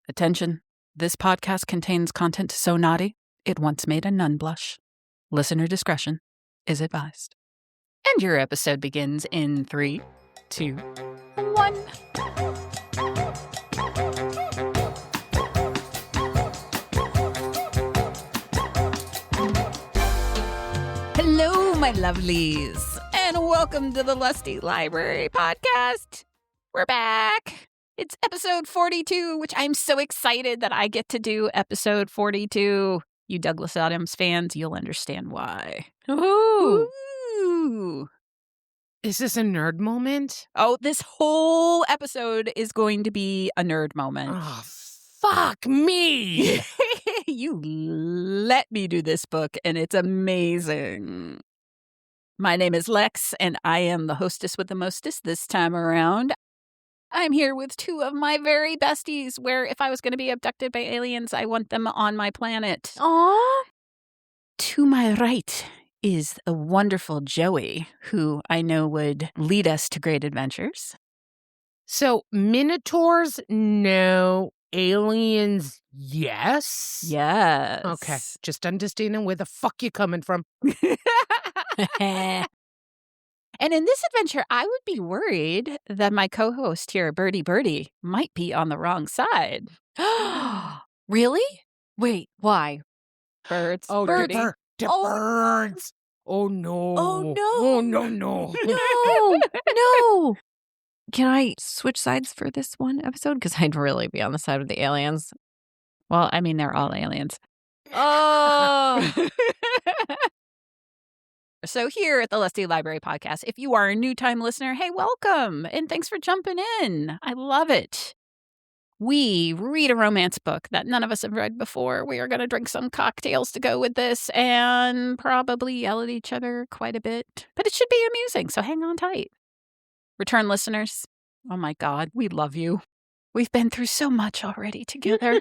Attention. This podcast contains content so naughty, it once made a nun blush. Listener discretion is advised. And your episode begins in 3, 2, 1. Hello, my lovelies, and welcome to the Lusty Library podcast. We're back. It's episode 42, which I'm so excited that I get to do episode 42. You Douglas Adams fans, you'll understand why. Ooh. Is this a nerd moment? Oh, this whole episode is going to be a nerd moment. Oh, fuck me. You let me do this book, and it's amazing. My name is Lexx, and I am the hostess with the mostest this time around. I'm here with two of my very besties, where if I was going to be abducted by aliens, I want them on my planet. Aww. To my right is the wonderful Joey, who I know would lead us to great adventures. So, minotaurs, no. Aliens, yes? Yes. Okay, just understanding where the fuck you're coming from. And in this adventure, I would be worried that my co-host here, Birdie, might be on the wrong side. Really? Wait, why? Birds. Oh, Birdie. birds. Oh, no. Oh, no. Oh, no. No. Can I switch sides for this one episode? Because I'd really be on the side of the aliens. Well, I mean, they're all aliens. Oh. So here at the Lusty Library podcast, if you are a new-time listener, hey, welcome, and thanks for jumping in. I love it. We read a romance book that none of us have read before. We are going to drink some cocktails to go with this and probably yell at each other quite a bit. But it should be amusing, so hang on tight. Return listeners, oh my God, we love you. We've been through so much already together.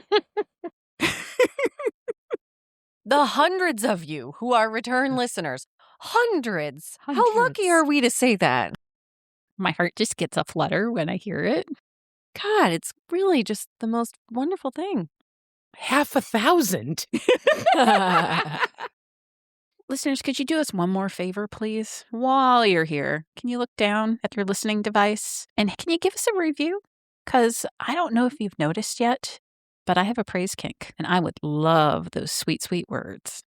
The hundreds of you who are return listeners. Hundreds. How lucky Hundreds. are we to say that? My heart just gets a flutter when I hear it. God, it's really just the most wonderful thing. 1,000? Listeners, could you do us one more favor, please? While you're here, can you look down at your listening device and can you give us a review? Because I don't know if you've noticed yet, but I have a praise kink, and I would love those sweet, sweet words.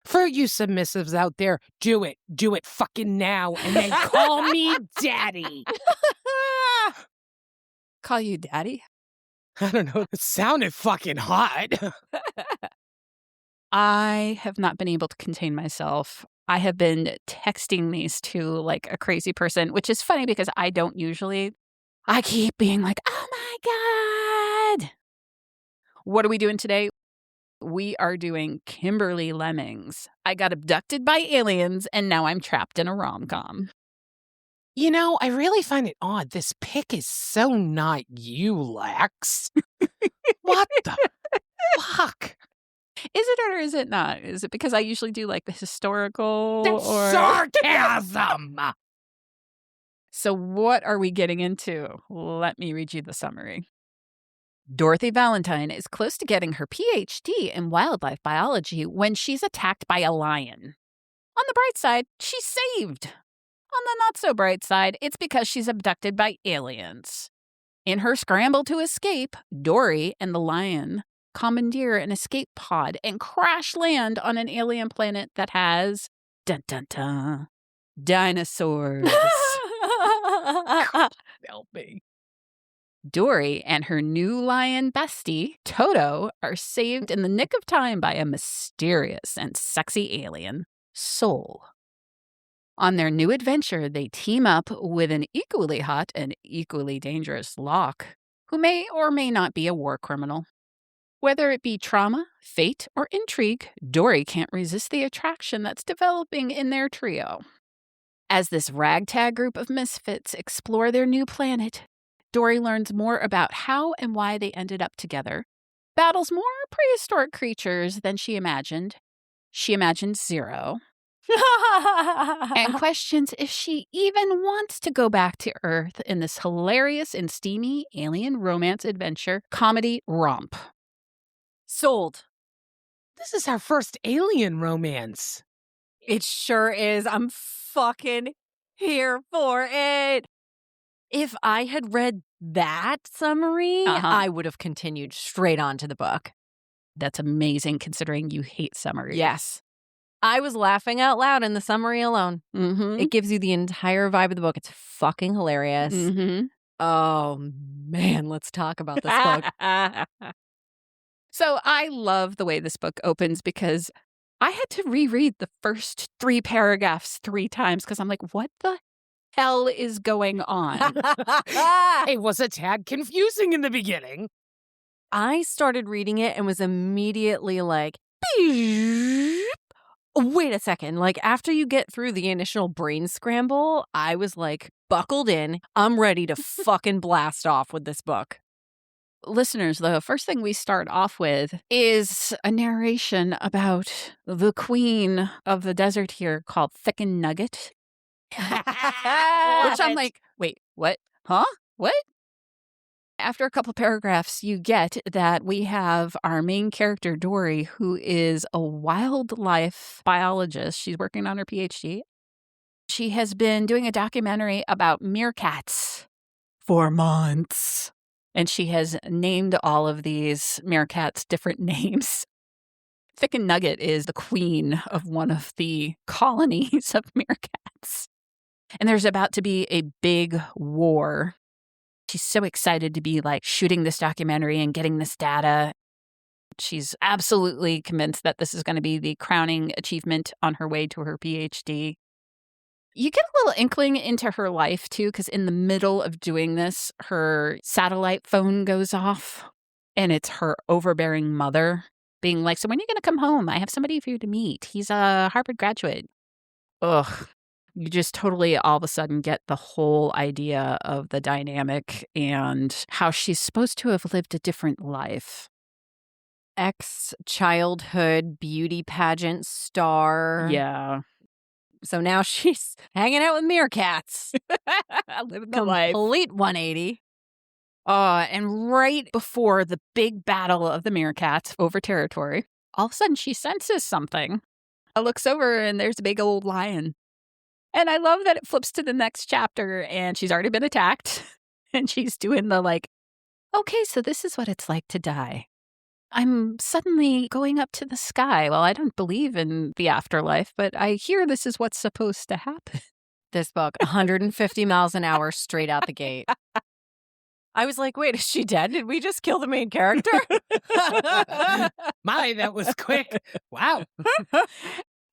For you submissives out there, do it. Do it fucking now, and then call me daddy. Call you daddy? I don't know. It sounded fucking hot. I have not been able to contain myself. I have been texting these two like a crazy person, which is funny because I don't usually. I keep being like, oh my God. What are we doing today? We are doing Kimberly Lemming's I Got Abducted by Aliens, and Now I'm Trapped in a Rom-Com. You know, I really find it odd. This pick is so not you, Lexx. What the fuck? Is it or is it not? Is it because I usually do like the historical That's or sarcasm. So what are we getting into? Let me read you the summary. Dorothy Valentine is close to getting her PhD in wildlife biology when she's attacked by a lion. On the bright side, she's saved. On the not-so-bright side, it's because she's abducted by aliens. In her scramble to escape, Dory and the lion commandeer an escape pod and crash land on an alien planet that has, dun-dun-dun, dinosaurs. Help me. Dory and her new lion bestie, Toto, are saved in the nick of time by a mysterious and sexy alien, Soul. On their new adventure, they team up with an equally hot and equally dangerous Locke, who may or may not be a war criminal. Whether it be trauma, fate, or intrigue, Dory can't resist the attraction that's developing in their trio. As this ragtag group of misfits explore their new planet, Dory learns more about how and why they ended up together, battles more prehistoric creatures than she imagined. She imagined zero. and questions if she even wants to go back to Earth in this hilarious and steamy alien romance adventure comedy romp. Sold. This is our first alien romance. It sure is. I'm fucking here for it. If I had read that summary, I would have continued straight on to the book. That's amazing considering you hate summaries. Yes. I was laughing out loud in the summary alone. Mm-hmm. It gives you the entire vibe of the book. It's fucking hilarious. Mm-hmm. Oh, man, let's talk about this book. So I love the way this book opens because I had to reread the first 3 paragraphs 3 times because I'm like, what the hell is going on? It was a tad confusing in the beginning. I started reading it and was immediately like, wait a second. Like, after you get through the initial brain scramble, I was like, buckled in. I'm ready to fucking blast off with this book. Listeners, the first thing we start off with is a narration about the queen of the desert here called Thicken Nugget. Which I'm like, wait, what? Huh? What? After a couple paragraphs, you get that we have our main character, Dory, who is a wildlife biologist. She's working on her PhD. She has been doing a documentary about meerkats for months. And she has named all of these meerkats different names. Thicken Nugget is the queen of one of the colonies of meerkats. And there's about to be a big war. She's so excited to be like shooting this documentary and getting this data. She's absolutely convinced that this is going to be the crowning achievement on her way to her PhD. You get a little inkling into her life, too, because in the middle of doing this, her satellite phone goes off, and it's her overbearing mother being like, so when are you going to come home? I have somebody for you to meet. He's a Harvard graduate. Ugh. You just totally all of a sudden get the whole idea of the dynamic and how she's supposed to have lived a different life. Ex-childhood beauty pageant star. Yeah. So now she's hanging out with meerkats. Living the life. Complete 180. And right before the big battle of the meerkats over territory, all of a sudden she senses something. I looks over and there's a big old lion. And I love that it flips to the next chapter and she's already been attacked. And she's doing the like, okay, so this is what it's like to die. I'm suddenly going up to the sky. Well, I don't believe in the afterlife, but I hear this is what's supposed to happen. This book, 150 miles an hour straight out the gate. I was like, wait, is she dead? Did we just kill the main character? My, that was quick. Wow.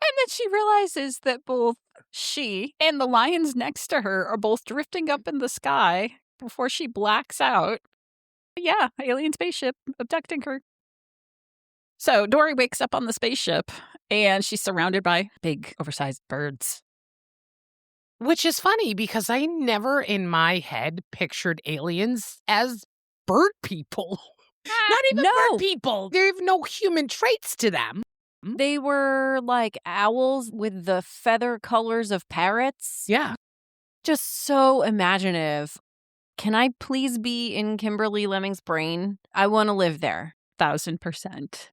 And then she realizes that both she and the lions next to her are both drifting up in the sky before she blacks out. Yeah, alien spaceship abducting her. So Dory wakes up on the spaceship and she's surrounded by big, oversized birds. Which is funny because I never in my head pictured aliens as bird people. Not even bird people. They have no human traits to them. They were like owls with the feather colors of parrots. Yeah. Just so imaginative. Can I please be in Kimberly Lemming's brain? I want to live there. 1,000%.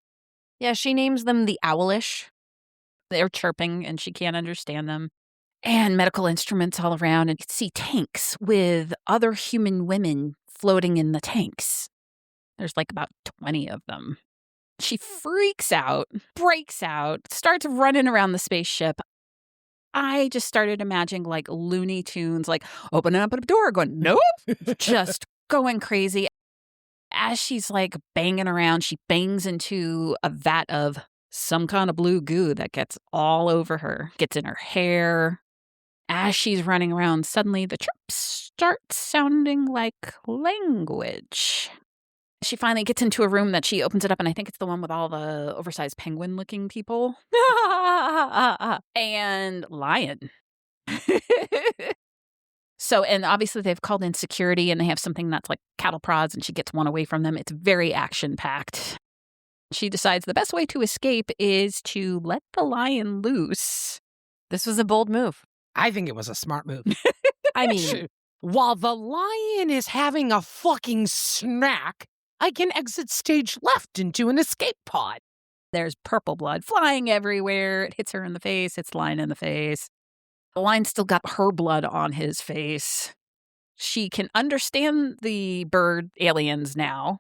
Yeah, she names them the owlish. They're chirping and she can't understand them. And medical instruments all around. And you can see tanks with other human women floating in the tanks. There's like about 20 of them. She freaks out, breaks out, starts running around the spaceship. I just started imagining like Looney Tunes, like opening up a door, going, nope, just going crazy. As she's like banging around, she bangs into a vat of some kind of blue goo that gets all over her, gets in her hair. As she's running around, suddenly the chirps start sounding like language. She finally gets into a room that she opens it up, and I think it's the one with all the oversized penguin-looking people. And lion. So, and obviously they've called in security, and they have something that's like cattle prods, and she gets one away from them. It's very action-packed. She decides the best way to escape is to let the lion loose This was a bold move. I think it was a smart move. I mean, while the lion is having a fucking snack, I can exit stage left into an escape pod. There's purple blood flying everywhere. It hits her in the face. It's the lion in the face. The lion's still got her blood on his face. She can understand the bird aliens now.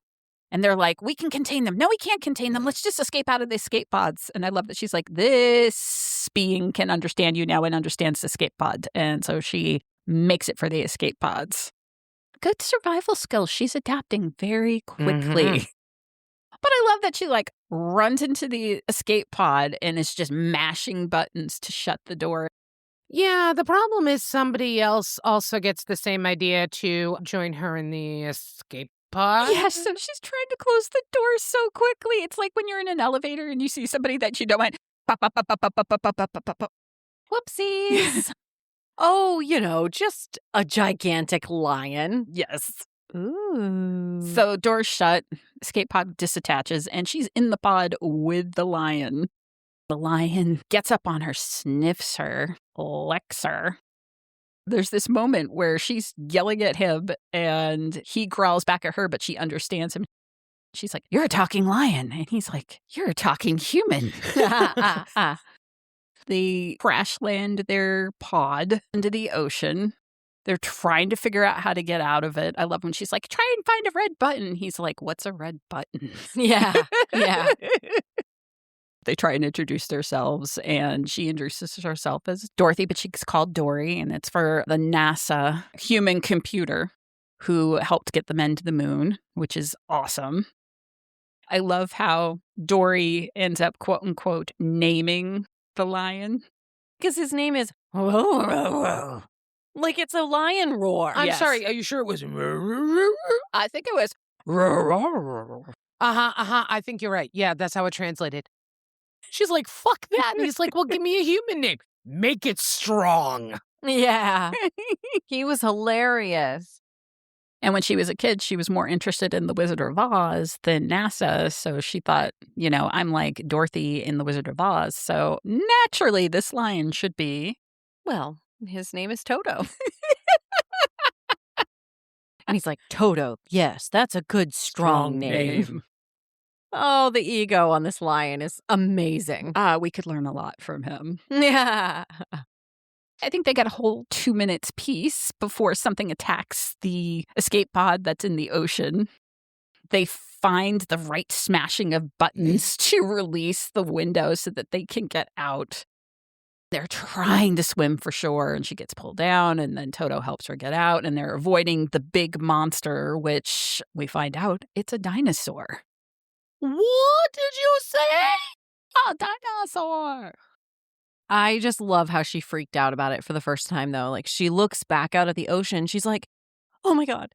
And they're like, we can contain them. No, we can't contain them. Let's just escape out of the escape pods. And I love that she's like, this being can understand you now and understands the escape pod. And so she makes it for the escape pods. Good survival skills. She's adapting very quickly. Mm-hmm. But I love that she like runs into the escape pod and is just mashing buttons to shut the door. Yeah, the problem is somebody else also gets the same idea to join her in the escape pod. Yes, so she's trying to close the door so quickly. It's like when you're in an elevator and you see somebody that you don't want. Pop, pop, pop, pop, pop, pop, pop, pop, pop, pop. Whoopsies. oh, just a gigantic lion. Yes. Ooh. So door's shut, escape pod disattaches, and she's in the pod with the lion. The lion gets up on her, sniffs her, licks her. There's this moment where she's yelling at him and he growls back at her, but she understands him. She's like, you're a talking lion. And he's like, you're a talking human. They crash land their pod into the ocean. They're trying to figure out how to get out of it. I love when she's like, try and find a red button. He's like, what's a red button? Yeah. They try and introduce themselves, and she introduces herself as Dorothy, but she's called Dory, and it's for the NASA human computer who helped get the men to the moon, which is awesome. I love how Dory ends up, quote unquote, naming the lion. Because his name is like it's a lion roar. I'm sorry, are you sure it was? I think it was. I think you're right. Yeah, that's how it translated. She's like, fuck that. And he's like, well, give me a human name. Make it strong. Yeah. He was hilarious. And when she was a kid, she was more interested in The Wizard of Oz than NASA. So she thought, I'm like Dorothy in The Wizard of Oz. So naturally, this lion should be. Well, his name is Toto. And he's like, Toto, yes, that's a good, strong name. Oh, the ego on this lion is amazing. We could learn a lot from him. Yeah. I think they got a whole 2 minutes piece before something attacks the escape pod that's in the ocean. They find the right smashing of buttons to release the window so that they can get out. They're trying to swim for shore, and she gets pulled down, and then Toto helps her get out, and they're avoiding the big monster, which we find out it's a dinosaur. What did you say? A dinosaur! I just love how she freaked out about it for the first time, though. Like, she looks back out at the ocean. She's like, oh my God,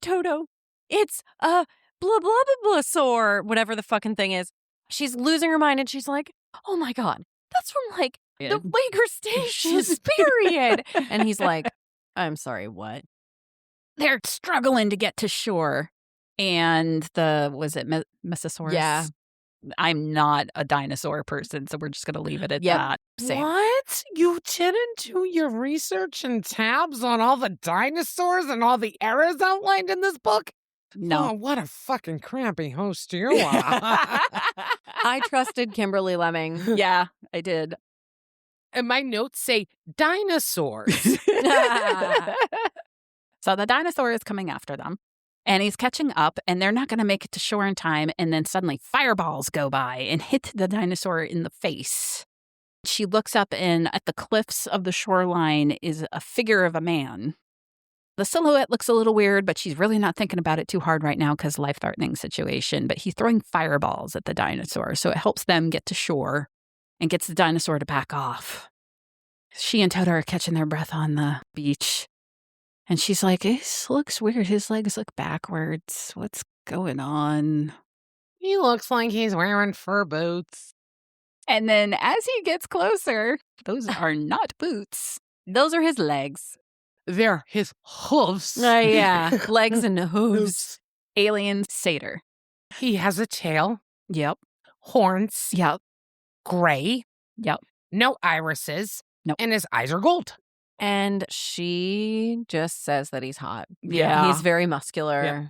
Toto. It's a blah, blah, blah, blah, saur, whatever the fucking thing is. She's losing her mind, and she's like, oh my God, that's from, like, the Laker Stations, period. And he's like, I'm sorry, what? They're struggling to get to shore. And was it Mesosaurus? Yeah. I'm not a dinosaur person, so we're just going to leave it at that. Same. What? You didn't do your research and tabs on all the dinosaurs and all the eras outlined in this book? No. Oh, what a fucking crappy host you are. I trusted Kimberly Lemming. Yeah, I did. And my notes say dinosaurs. So the dinosaur is coming after them. And he's catching up, and they're not going to make it to shore in time. And then suddenly fireballs go by and hit the dinosaur in the face. She looks up, and at the cliffs of the shoreline is a figure of a man. The silhouette looks a little weird, but she's really not thinking about it too hard right now because life-threatening situation. But he's throwing fireballs at the dinosaur, so it helps them get to shore and gets the dinosaur to back off. She and Toto are catching their breath on the beach. And she's like, this looks weird. His legs look backwards. What's going on? He looks like he's wearing fur boots. And then as he gets closer, those are not boots. Those are his legs. They're his hooves. Yeah, legs and hooves. Alien satyr. He has a tail. Yep. Horns. Yep. Gray. Yep. No irises. Nope. And his eyes are gold. And she just says that he's hot. Yeah. He's very muscular. Yeah.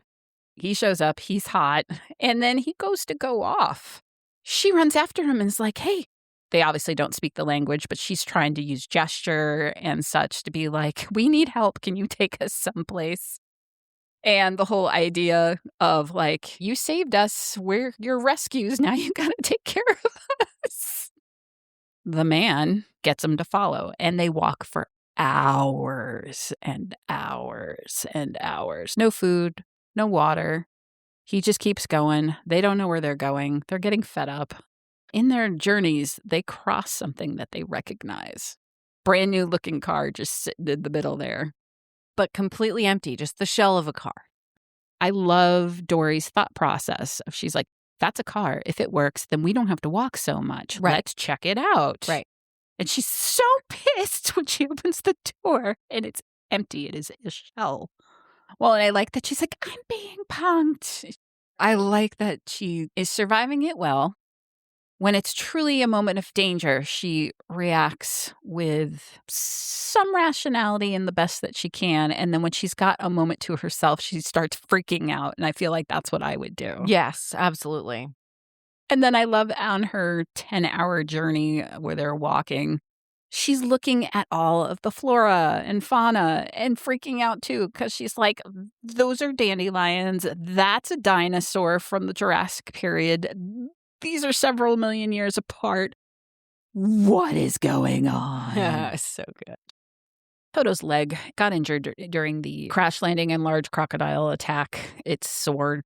He shows up, he's hot, and then he goes to go off. She runs after him and is like, hey. They obviously don't speak the language, but she's trying to use gesture and such to be like, we need help. Can you take us someplace? And the whole idea of like, you saved us. We're your rescues. Now you got to take care of us. The man gets them to follow, and they walk for hours and hours and hours. No food, no water. He just keeps going. They don't know where they're going. They're getting fed up. In their journeys, they cross something that they recognize. Brand new looking car just sitting in the middle there. But completely empty, just the shell of a car. I love Dory's thought process. She's like, that's a car. If it works, then we don't have to walk so much. Right. Let's check it out. Right. And she's so pissed when she opens the door and it's empty. It is a shell. Well, and I like that she's like, I'm being punked. I like that she is surviving it well. When it's truly a moment of danger, she reacts with some rationality and the best that she can. And then when she's got a moment to herself, she starts freaking out. And I feel like that's what I would do. Yes, absolutely. And then I love on her 10-hour journey where they're walking, she's looking at all of the flora and fauna and freaking out too, because she's like, those are dandelions. That's a dinosaur from the Jurassic period. These are several million years apart. What is going on? So good. Toto's leg got injured during the crash landing and large crocodile attack. It's sore.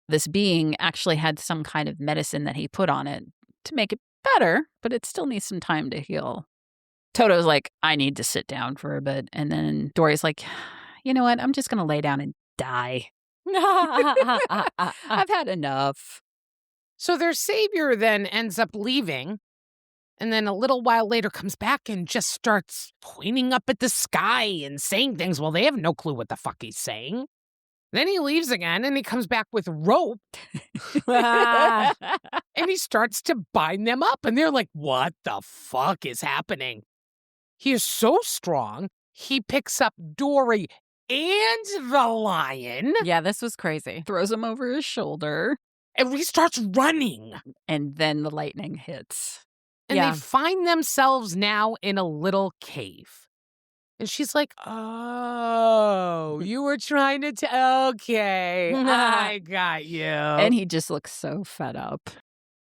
This being actually had some kind of medicine that he put on it to make it better, but it still needs some time to heal. Toto's like, I need to sit down for a bit. And then Dory's like, you know what? I'm just going to lay down and die. I've had enough. So their savior then ends up leaving, and then a little while later comes back and just starts pointing up at the sky and saying things. Well, they have no clue what the fuck he's saying. Then he leaves again, and he comes back with rope, and he starts to bind them up, and they're like, what the fuck is happening? He is so strong, he picks up Dory and the lion. Yeah, this was crazy. Throws him over his shoulder. And he starts running. And then the lightning hits. And they find themselves now in a little cave. And she's like, oh, you were trying to okay, I got you. And he just looks so fed up.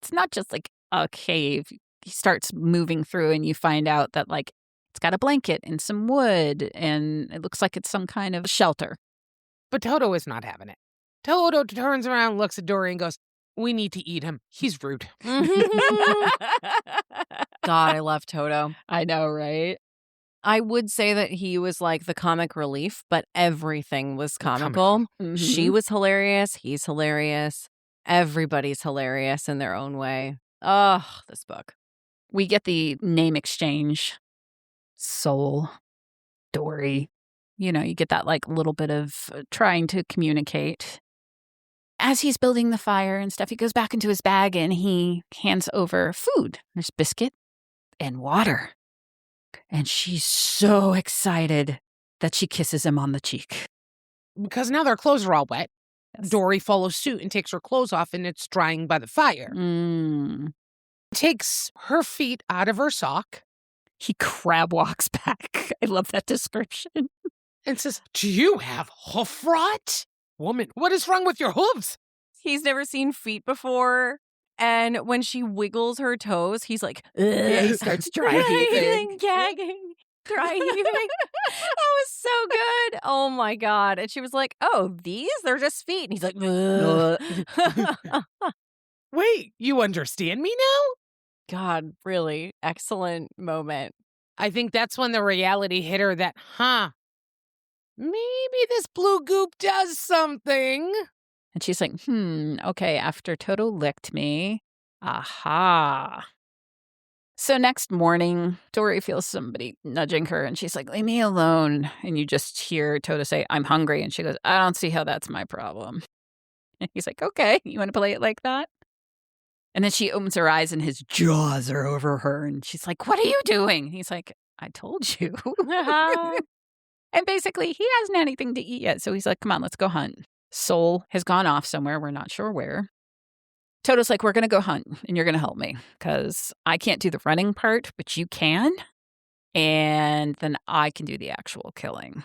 It's not just like a cave. He starts moving through and you find out that like it's got a blanket and some wood and it looks like it's some kind of shelter. But Toto is not having it. Toto turns around, looks at Dory and goes, we need to eat him. He's rude. God, I love Toto. I know, right? I would say that he was like the comic relief, but everything was comical. Mm-hmm. She was hilarious. He's hilarious. Everybody's hilarious in their own way. Oh, this book. We get the name exchange. Soul, Dory. You know, you get that like little bit of trying to communicate. As he's building the fire and stuff, he goes back into his bag and he hands over food. There's biscuit and water. And she's so excited that she kisses him on the cheek. Because now their clothes are all wet. Yes. Dory follows suit and takes her clothes off and it's drying by the fire. Takes her feet out of her sock. He crab walks back. I love that description. And says, do you have hoof rot? Woman, what is wrong with your hooves? He's never seen feet before. And when she wiggles her toes, he's like, yeah, he starts dry heaving. Gagging, dry heaving. That was so good. Oh my God. And she was like, oh, they're just feet. And he's like, wait, you understand me now? God, really excellent moment. I think that's when the reality hit her that, maybe this blue goop does something. And she's like, okay, after Toto licked me. Aha. So next morning, Dory feels somebody nudging her and she's like, leave me alone. And you just hear Toto say, I'm hungry. And she goes, I don't see how that's my problem. And he's like, okay, you want to play it like that? And then she opens her eyes and his jaws are over her. And she's like, what are you doing? And he's like, I told you. And basically, he hasn't had anything to eat yet. So he's like, come on, let's go hunt. Soul has gone off somewhere. We're not sure where. Toto's like, we're going to go hunt and you're going to help me because I can't do the running part, but you can. And then I can do the actual killing.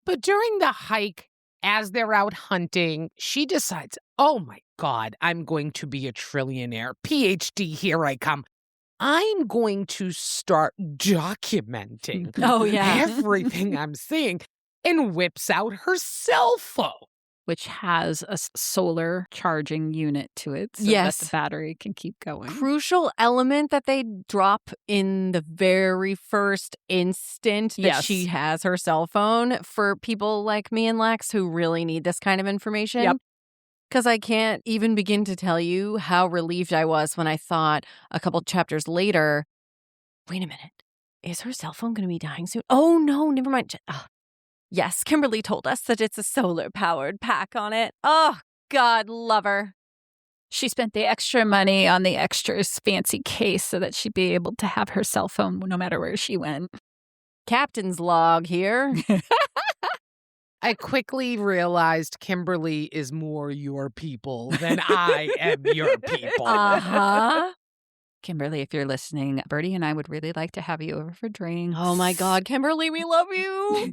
But during the hike, as they're out hunting, she decides, oh my God, I'm going to be a trillionaire. PhD, here I come. I'm going to start documenting everything I'm seeing, and whips out her cell phone. Which has a solar charging unit to it so that the battery can keep going. Crucial element that they drop in the very first instant that she has her cell phone for people like me and Lex who really need this kind of information. Yep. Because I can't even begin to tell you how relieved I was when I thought a couple chapters later, wait a minute, is her cell phone going to be dying soon? Oh, no, never mind. Yes, Kimberly told us that it's a solar-powered pack on it. Oh, God, love her. She spent the extra money on the extra's fancy case so that she'd be able to have her cell phone no matter where she went. Captain's log here. I quickly realized Kimberly is more your people than I am your people. Uh-huh. Kimberly, if you're listening, Bertie and I would really like to have you over for drinks. Oh, my God, Kimberly, we love you.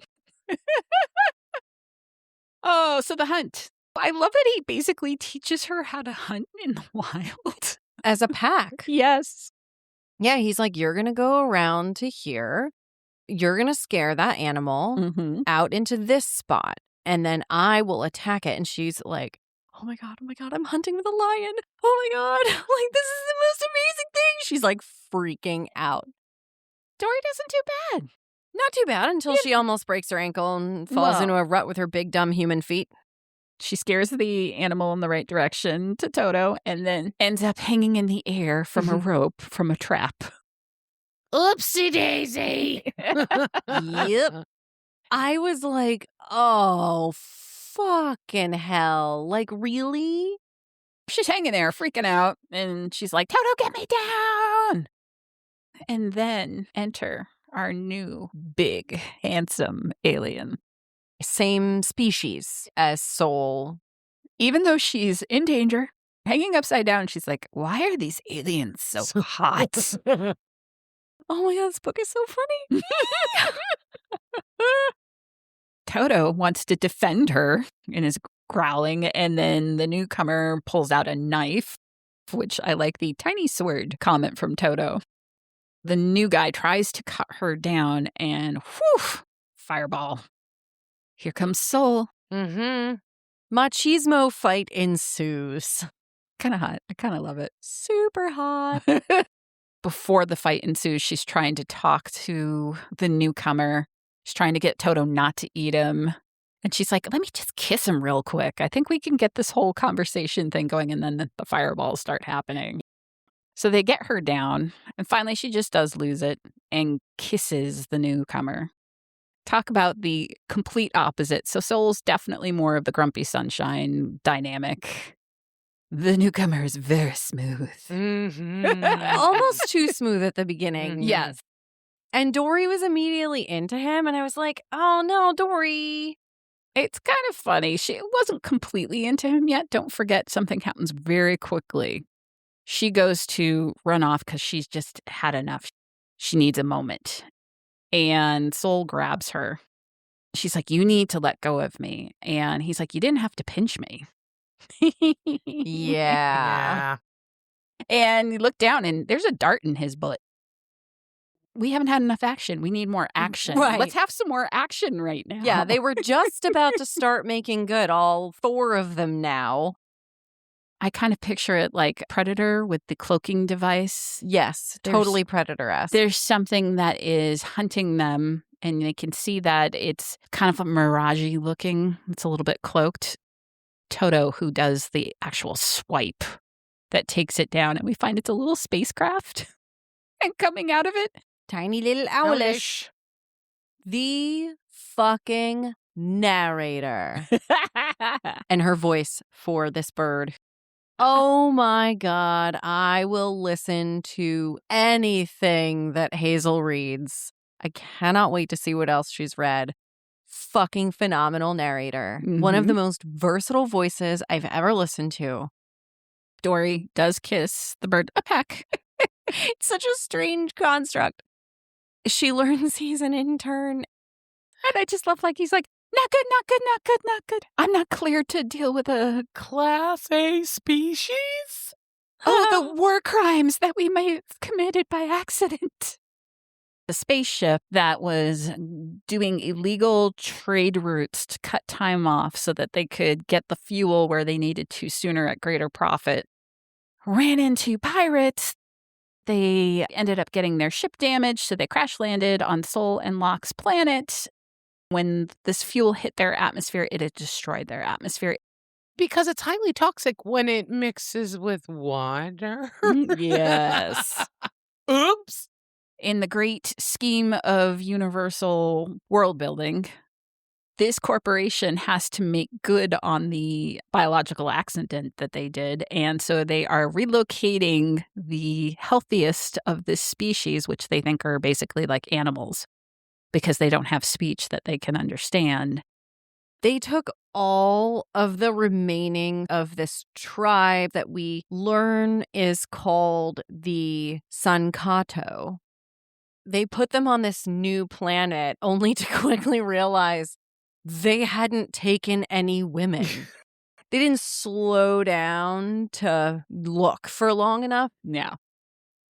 Oh, so the hunt. I love that he basically teaches her how to hunt in the wild. As a pack. Yes. Yeah, he's like, you're going to go around to here. You're going to scare that animal out into this spot. And then I will attack it. And she's like, oh my God, I'm hunting with a lion. Oh my God, like this is the most amazing thing. She's like freaking out. Dory doesn't do bad. Not too bad until she almost breaks her ankle and falls into a rut with her big, dumb human feet. She scares the animal in the right direction to Toto and then ends up hanging in the air from a rope from a trap. Oopsie daisy. Yep. I was like, oh, fucking hell. Like, really? She's hanging there, freaking out. And she's like, Toto, get me down. And then enter our new big, handsome alien. Same species as Soul. Even though she's in danger, hanging upside down, she's like, why are these aliens so hot? Oh my God, this book is so funny. Toto wants to defend her and is growling, and then the newcomer pulls out a knife, which I like the tiny sword comment from Toto. The new guy tries to cut her down and whew, fireball. Here comes Soul. Machismo fight ensues. Kind of hot. I kind of love it. Super hot. Before the fight ensues, she's trying to talk to the newcomer. She's trying to get Toto not to eat him. And she's like, let me just kiss him real quick. I think we can get this whole conversation thing going. And then the fireballs start happening. So they get her down. And finally, she just does lose it and kisses the newcomer. Talk about the complete opposite. So Soul's definitely more of the grumpy sunshine dynamic. The newcomer is very smooth. Almost too smooth at the beginning. Yes. And Dory was immediately into him. And I was like, oh no, Dory. It's kind of funny. She wasn't completely into him yet. Don't forget, something happens very quickly. She goes to run off because she's just had enough. She needs a moment. And Soul grabs her. She's like, you need to let go of me. And he's like, you didn't have to pinch me. Yeah. And you look down and there's a dart in his butt. We haven't had enough action. We need more action. Right. Let's have some more action right now. Yeah, they were just about to start making good, all four of them now. I kind of picture it like Predator with the cloaking device. Yes, totally Predator-esque. There's something that is hunting them, and they can see that it's kind of a mirage-y looking. It's a little bit cloaked. Toto, who does the actual swipe that takes it down, and we find it's a little spacecraft. And coming out of it, tiny little owlish. The fucking narrator. And her voice for this bird. Oh my God. I will listen to anything that Hazel reads. I cannot wait to see what else she's read. Fucking phenomenal narrator. One of the most versatile voices I've ever listened to. Dory does kiss the bird a peck. It's such a strange construct. She learns he's an intern. And I just love, like, he's like, not good, not good, not good, not good. I'm not cleared to deal with a Class A species? the war crimes that we may have committed by accident. The spaceship that was doing illegal trade routes to cut time off so that they could get the fuel where they needed to sooner at greater profit ran into pirates. They ended up getting their ship damaged, so they crash landed on Sol and Locke's planet. When this fuel hit their atmosphere, it had destroyed their atmosphere. Because it's highly toxic when it mixes with water. Yes. Oops. In the great scheme of universal world building, this corporation has to make good on the biological accident that they did. And so they are relocating the healthiest of this species, which they think are basically like animals, because they don't have speech that they can understand. They took all of the remaining of this tribe that we learn is called the Sankato. They put them on this new planet only to quickly realize they hadn't taken any women. They didn't slow down to look for long enough. Yeah.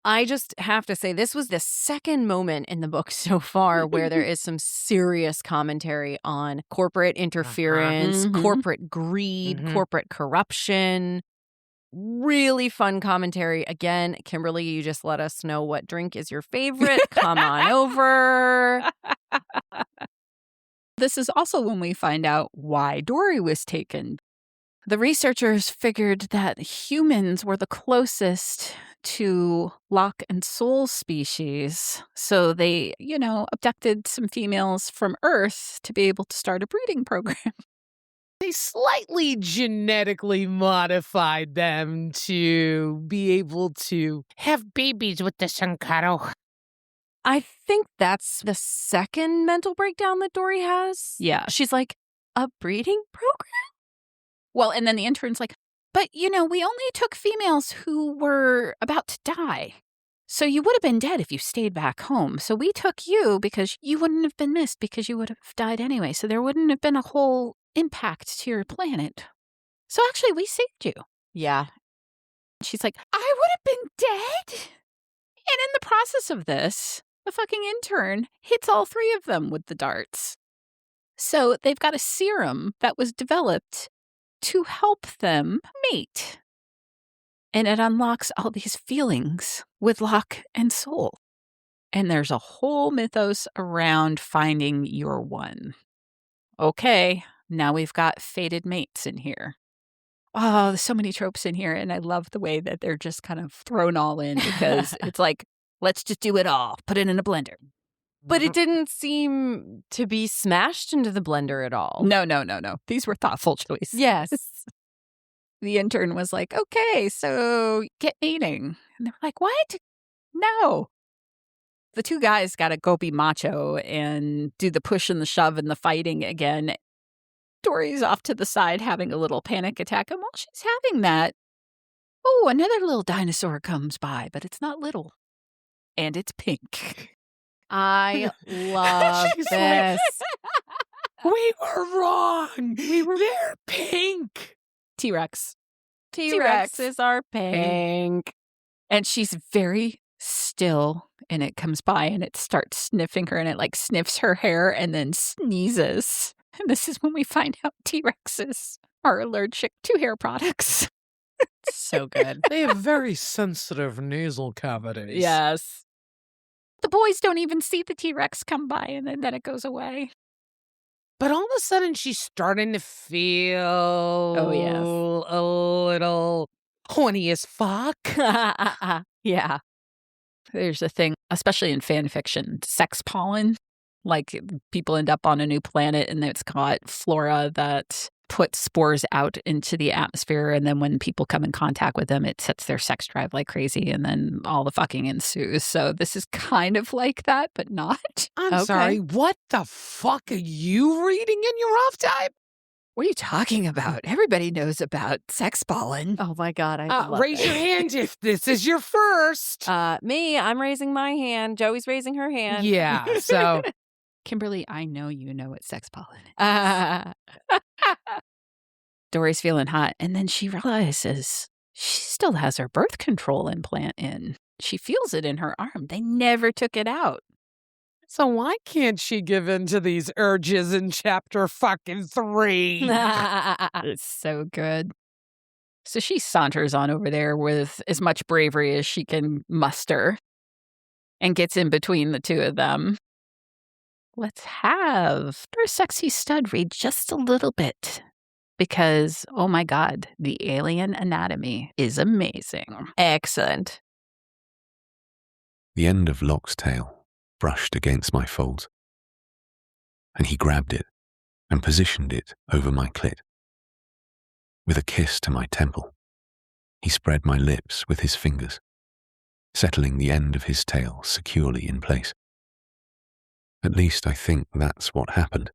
I just have to say, this was the second moment in the book so far where there is some serious commentary on corporate interference, corporate greed, corporate corruption. Really fun commentary. Again, Kimberly, you just let us know what drink is your favorite. Come on over. This is also when we find out why Dory was taken. The researchers figured that humans were the closest to Locke and Sol species. So they, abducted some females from Earth to be able to start a breeding program. They slightly genetically modified them to be able to have babies with the Sankato. I think that's the second mental breakdown that Dory has. Yeah. She's like, a breeding program? Well, and then the intern's like, but, we only took females who were about to die. So you would have been dead if you stayed back home. So we took you because you wouldn't have been missed because you would have died anyway. So there wouldn't have been a whole impact to your planet. So actually, we saved you. Yeah. She's like, I would have been dead? And in the process of this, the fucking intern hits all three of them with the darts. So they've got a serum that was developed to help them mate. And it unlocks all these feelings with Locke and Sol. And there's a whole mythos around finding your one. Okay, now we've got fated mates in here. Oh, there's so many tropes in here. And I love the way that they're just kind of thrown all in because it's like, let's just do it all. Put it in a blender. But it didn't seem to be smashed into the blender at all. No. These were thoughtful choices. Yes. The intern was like, okay, so get mating. And they were like, what? No. The two guys got to go be macho and do the push and the shove and the fighting again. Dory's off to the side having a little panic attack. And while she's having that, another little dinosaur comes by, but it's not little. And it's pink. I love this. We were wrong. They're pink. T-Rex. T-Rexes are pink. And she's very still, and it comes by and it starts sniffing her, and it like sniffs her hair and then sneezes. And this is when we find out T-Rexes are allergic to hair products. So good. They have very sensitive nasal cavities. Yes. The boys don't even see the T-Rex come by, and then it goes away. But all of a sudden, she's starting to feel a little horny as fuck. Yeah. There's a thing, especially in fan fiction, sex pollen. Like people end up on a new planet and it's got flora that put spores out into the atmosphere, and then when people come in contact with them, it sets their sex drive like crazy, and then all the fucking ensues. So this is kind of like that, but not. I'm sorry, what the fuck are you reading in your off time? What are you talking about? Everybody knows about sex pollen. Oh my God, I love raise it. your hand if this is your first. Me, I'm raising my hand. Joey's raising her hand. Yeah, so... Kimberly, I know you know what sex pollen is. Dory's feeling hot, and then she realizes she still has her birth control implant in. She feels it in her arm. They never took it out. So why can't she give in to these urges in chapter fucking 3? It's so good. So she saunters on over there with as much bravery as she can muster and gets in between the two of them. Let's have our sexy stud read just a little bit because, oh my God, the alien anatomy is amazing. Excellent. The end of Locke's tail brushed against my folds, and he grabbed it and positioned it over my clit. With a kiss to my temple, he spread my lips with his fingers, settling the end of his tail securely in place. At least I think that's what happened.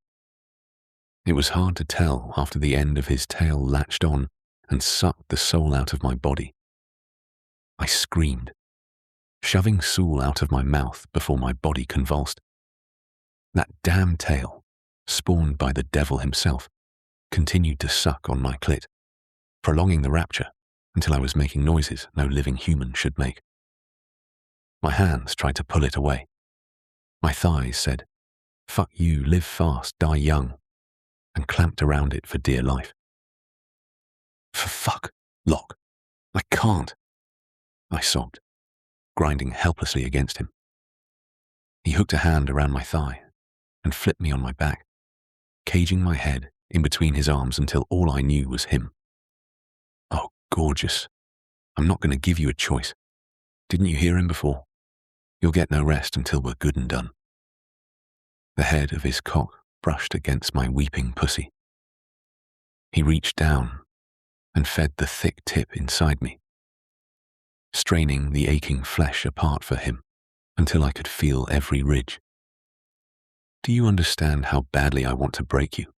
It was hard to tell after the end of his tail latched on and sucked the soul out of my body. I screamed, shoving Saul out of my mouth before my body convulsed. That damn tail, spawned by the devil himself, continued to suck on my clit, prolonging the rapture until I was making noises no living human should make. My hands tried to pull it away. My thighs said, "Fuck you, live fast, die young," and clamped around it for dear life. "For fuck, Locke, I can't," I sobbed, grinding helplessly against him. He hooked a hand around my thigh and flipped me on my back, caging my head in between his arms until all I knew was him. "Oh, gorgeous. I'm not going to give you a choice. Didn't you hear him before? You'll get no rest until we're good and done." The head of his cock brushed against my weeping pussy. He reached down and fed the thick tip inside me, straining the aching flesh apart for him until I could feel every ridge. "Do you understand how badly I want to break you?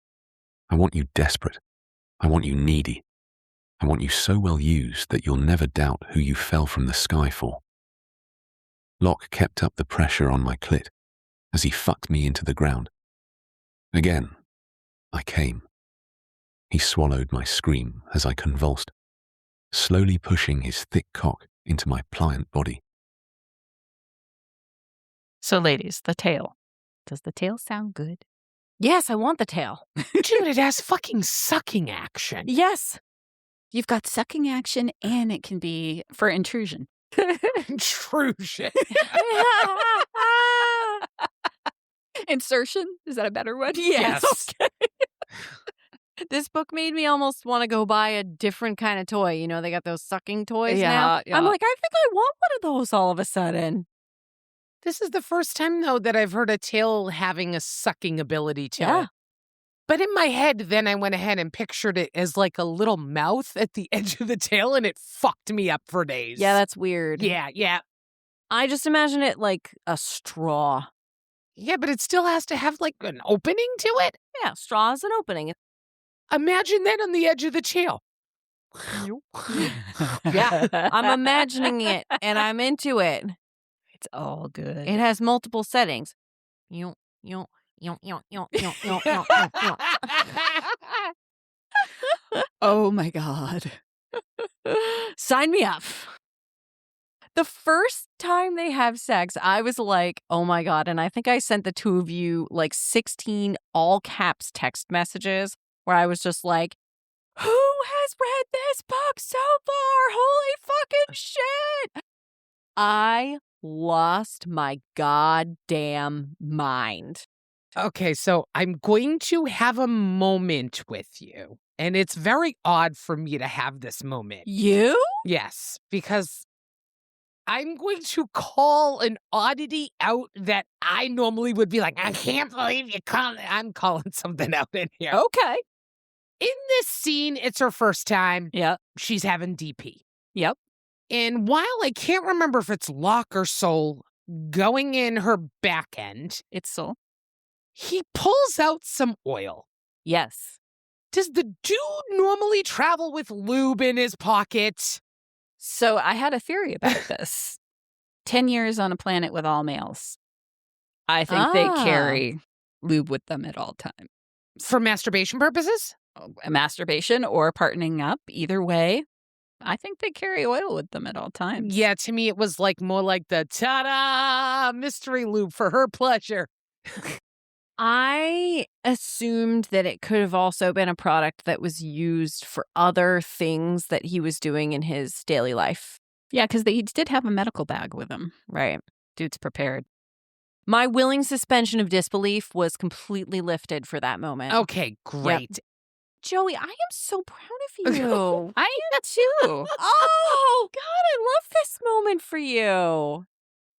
I want you desperate. I want you needy. I want you so well used that you'll never doubt who you fell from the sky for." Locke kept up the pressure on my clit as he fucked me into the ground. Again, I came. He swallowed my scream as I convulsed, slowly pushing his thick cock into my pliant body. So, ladies, the tail. Does the tail sound good? Yes, I want the tail. Dude, it has fucking sucking action. Yes. You've got sucking action, and it can be for intrusion. Intrusion. Insertion? Is that a better one? Yes. Okay. This book made me almost want to go buy a different kind of toy. You know, they got those sucking toys now. Yeah. I'm like, I think I want one of those all of a sudden. This is the first time, though, that I've heard a tail having a sucking ability to Yeah. it. But in my head, then I went ahead and pictured it as like a little mouth at the edge of the tail, and it fucked me up for days. Yeah, that's weird. Yeah. I just imagine it like a straw. Yeah, but it still has to have like an opening to it. Yeah, straw is an opening. Imagine that on the edge of the tail. Yeah, I'm imagining it, and I'm into it. It's all good. It has multiple settings. Oh my God. Sign me up. The first time they have sex, I was like, oh my God. And I think I sent the two of you like 16 all caps text messages where I was just like, who has read this book so far? Holy fucking shit. I lost my goddamn mind. Okay, so I'm going to have a moment with you. And it's very odd for me to have this moment. You? Yes, because I'm going to call an oddity out that I normally would be like, I can't believe you called it. I'm calling something out in here. Okay. In this scene, it's her first time. Yep. She's having DP. Yep. And while I can't remember if it's Locke or Soul going in her back end, It's Soul. he pulls out some oil. Yes. Does the dude normally travel with lube in his pocket? So I had a theory about this. 10 years on a planet with all males. I think they carry lube with them at all times. For masturbation purposes? Masturbation or partnering up, either way. I think they carry oil with them at all times. Yeah, to me it was more like the ta-da mystery lube for her pleasure. I assumed that it could have also been a product that was used for other things that he was doing in his daily life. Yeah, because they did have a medical bag with him. Right. Dude's prepared. My willing suspension of disbelief was completely lifted for that moment. Okay, great. Yep. Joey, I am so proud of you. I am too. Oh, God, I love this moment for you.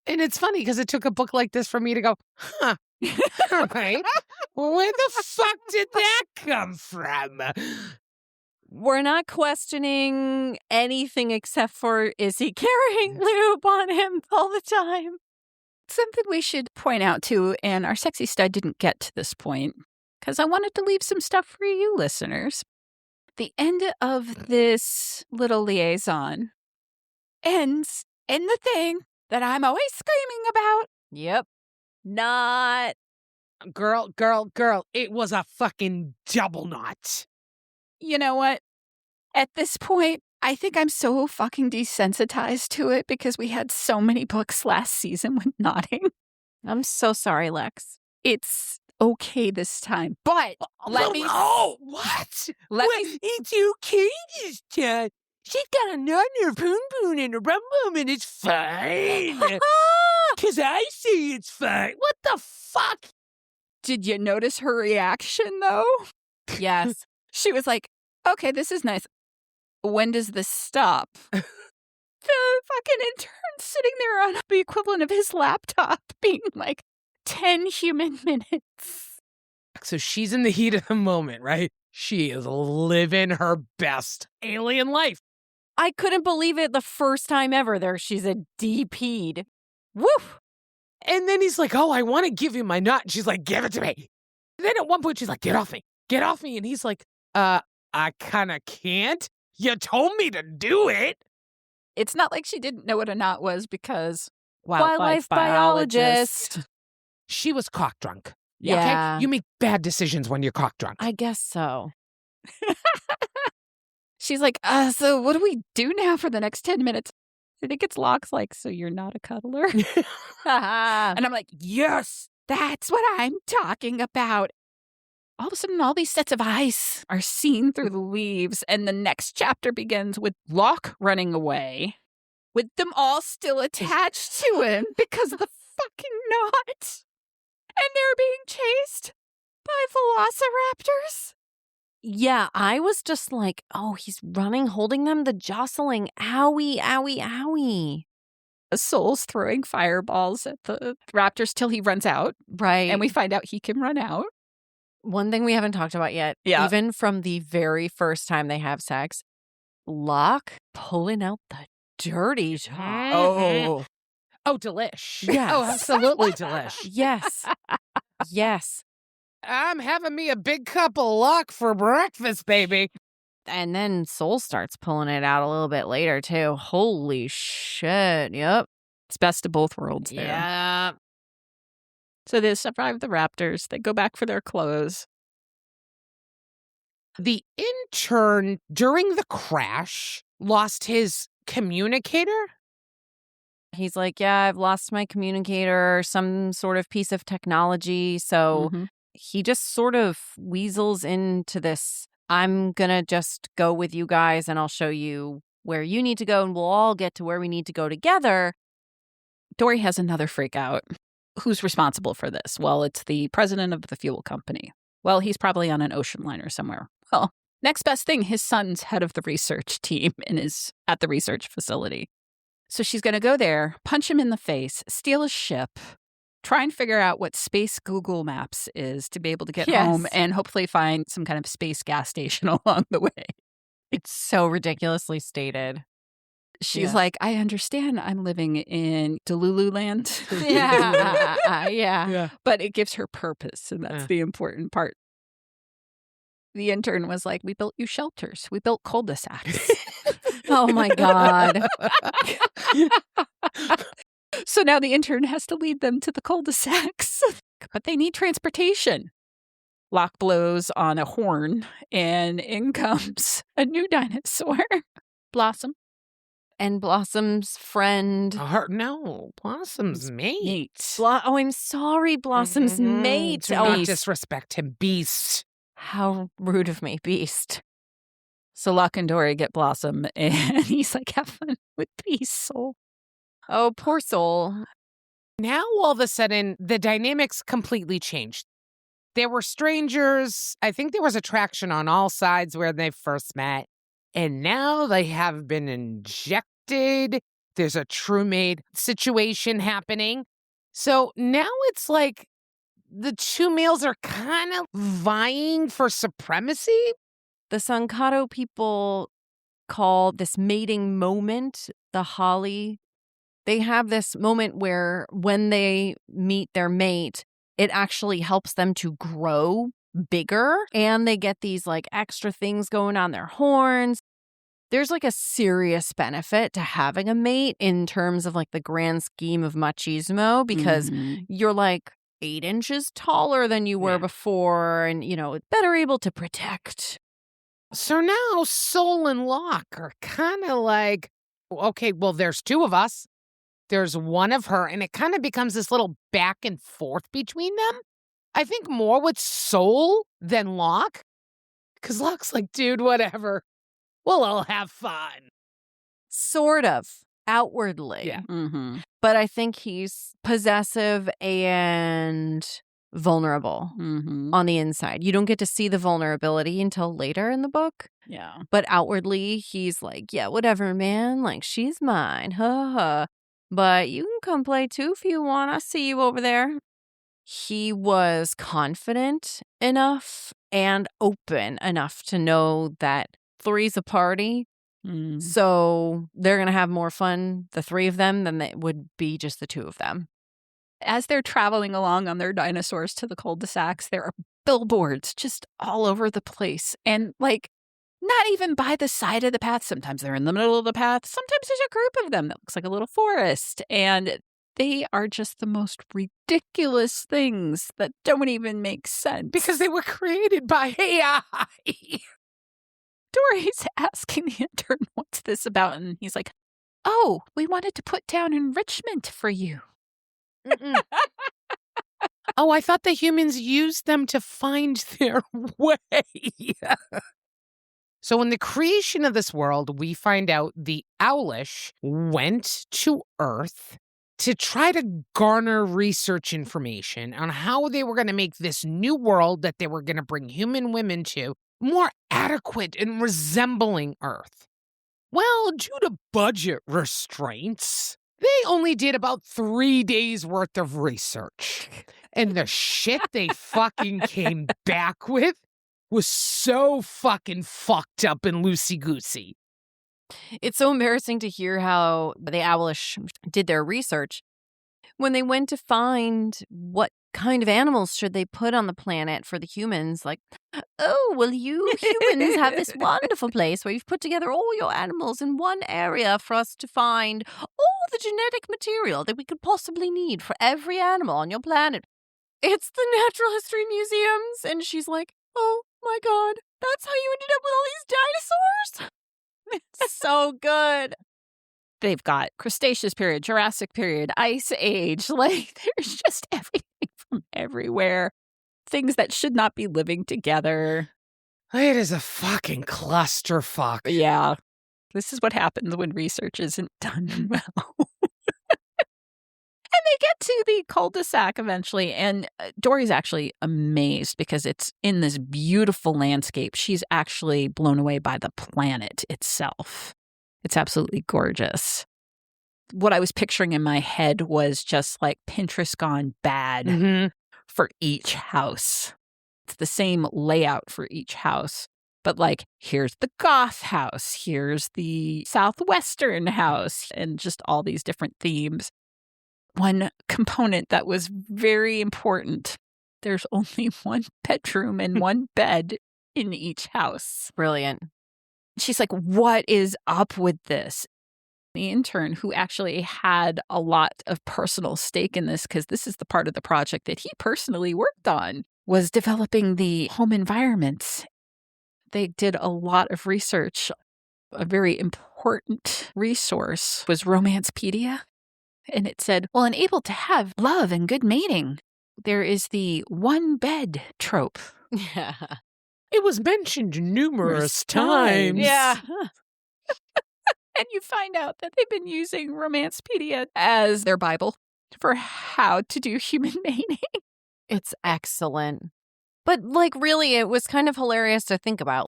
And it's funny because it took a book like this for me to go, huh, all right. Well, where the fuck did that come from? We're not questioning anything except for, is he carrying lube on him all the time? Something we should point out too, and our sexy stud didn't get to this point, because I wanted to leave some stuff for you listeners. The end of this little liaison ends in the thing that I'm always screaming about. Yep. Not. Girl, it was a fucking double knot. You know what? At this point, I think I'm so fucking desensitized to it because we had so many books last season with knotting. I'm so sorry, Lex. It's okay this time, but let me... Oh, what? It's okay this time. She's got a knot in her poon and a rum and it's fine. Because I say it's fine. What the fuck? Did you notice her reaction, though? Yes. She was like, okay, this is nice. When does this stop? The fucking intern sitting there on the equivalent of his laptop being like 10 human minutes. So she's in the heat of the moment, right? She is living her best alien life. I couldn't believe it the first time ever there. She's a DP'd. Woof. And then he's like, oh, I want to give you my nut. And she's like, give it to me. And then at one point she's like, get off me. Get off me. And he's like, I kind of can't. You told me to do it. It's not like she didn't know what a knot was because Wildlife biologist. She was cock drunk. Yeah. Okay? You make bad decisions when you're cock drunk. I guess so. She's like, so what do we do now for the next 10 minutes? I think it's Locke's like, so you're not a cuddler? And I'm like, yes, that's what I'm talking about. All of a sudden, all these sets of eyes are seen through the leaves, and the next chapter begins with Locke running away, with them all still attached to him because of the fucking knot. And they're being chased by velociraptors. Yeah, I was just like, oh, he's running, holding them, the jostling. Owie, owie, owie. Soul's throwing fireballs at the raptors till he runs out. Right. And we find out he can run out. One thing we haven't talked about yet, Yeah. even from the very first time they have sex, Locke pulling out the dirty talk. Oh. Oh, delish. Yes. Oh, absolutely delish. Yes. Yes. I'm having me a big cup of Locke for breakfast, baby. And then Soul starts pulling it out a little bit later, too. Holy shit. Yep. It's best of both worlds there. Yeah. So they survive the raptors. They go back for their clothes. The intern, during the crash, lost his communicator. He's like, yeah, I've lost my communicator, some sort of piece of technology. So he just sort of weasels into this, I'm going to just go with you guys and I'll show you where you need to go and we'll all get to where we need to go together. Dory has another freak out. Who's responsible for this? Well, it's the president of the fuel company. Well, he's probably on an ocean liner somewhere. Well, next best thing, his son's head of the research team and is at the research facility. So she's going to go there, punch him in the face, steal his ship, try and figure out what space Google Maps is to be able to get Yes. home and hopefully find some kind of space gas station along the way. It's so ridiculously stated. She's Yeah. like, I understand I'm living in Delulu land. Yeah. But it gives her purpose, and that's the important part. The intern was like, we built you shelters. We built cul-de-sacs. Oh my God. So now the intern has to lead them to the cul-de-sacs. But they need transportation. Locke blows on a horn, and in comes a new dinosaur, Blossom. And Blossom's friend. No, Blossom's mate. I'm sorry, Blossom's mate. Do not disrespect him, Beast. How rude of me, Beast. So Locke and Dory get Blossom, and he's like, have fun with Beast, Soul. Oh, poor Soul. Now, all of a sudden, the dynamics completely changed. They were strangers. I think there was attraction on all sides where they first met. And now they have been injected. There's a true mate situation happening. So now it's like the two males are kind of vying for supremacy. The Sankato people call this mating moment the Holly. They have this moment where when they meet their mate, it actually helps them to grow bigger, and they get these like extra things going on their horns. There's like a serious benefit to having a mate in terms of like the grand scheme of machismo, because you're like 8 inches taller than you were before, and, you know, better able to protect. So now Soul and Locke are kind of like, okay, well, there's 2 of us. There's 1 of her, and it kind of becomes this little back and forth between them. I think more with Soul than Locke, because Locke's like, dude, whatever. We'll all have fun. Sort of, outwardly. Yeah. But I think he's possessive and vulnerable on the inside. You don't get to see the vulnerability until later in the book. Yeah. But outwardly, he's like, yeah, whatever, man. Like, she's mine. Ha ha. But you can come play too if you want. I see you over there. He was confident enough and open enough to know that 3's a party. So they're going to have more fun, the 3 of them, than it would be just the 2 of them. As they're traveling along on their dinosaurs to the cul-de-sacs, there are billboards just all over the place. And like, not even by the side of the path. Sometimes they're in the middle of the path. Sometimes there's a group of them that looks like a little forest. And they are just the most ridiculous things that don't even make sense. Because they were created by AI. Dory's asking the intern, what's this about? And he's like, oh, we wanted to put down enrichment for you. Oh, I thought the humans used them to find their way. So in the creation of this world, we find out the Owlish went to Earth to try to garner research information on how they were going to make this new world that they were going to bring human women to more adequate and resembling Earth. Well, due to budget restraints, they only did about 3 days worth of research. And the shit they fucking came back with was so fucking fucked up and loosey-goosey. It's so embarrassing to hear how the Owlish did their research. When they went to find what kind of animals should they put on the planet for the humans, like, oh, well, you humans have this wonderful place where you've put together all your animals in one area for us to find all the genetic material that we could possibly need for every animal on your planet. It's the Natural History Museums. And she's like, oh my God, that's how you ended up with all these dinosaurs? It's so good. They've got Cretaceous period, Jurassic period, Ice Age. Like, there's just everything from everywhere. Things that should not be living together. It is a fucking clusterfuck. Yeah. This is what happens when research isn't done well. And they get to the cul-de-sac eventually, and Dory's actually amazed because it's in this beautiful landscape. She's actually blown away by the planet itself. It's absolutely gorgeous. what I was picturing in my head was just like Pinterest gone bad for each house. It's the same layout for each house. But like, here's the goth house, here's the southwestern house, and just all these different themes. One component that was very important, there's only one bedroom and one bed in each house. Brilliant. She's like, what is up with this? The intern, who actually had a lot of personal stake in this, because this is the part of the project that he personally worked on, was developing the home environments. They did a lot of research. A very important resource was Romancepedia. And it said, well, unable to have love and good mating, there is the one bed trope. Yeah. It was mentioned numerous times. Yeah. And you find out that they've been using Romancepedia as their Bible for how to do human mating. It's excellent. But, like, really, it was kind of hilarious to think about.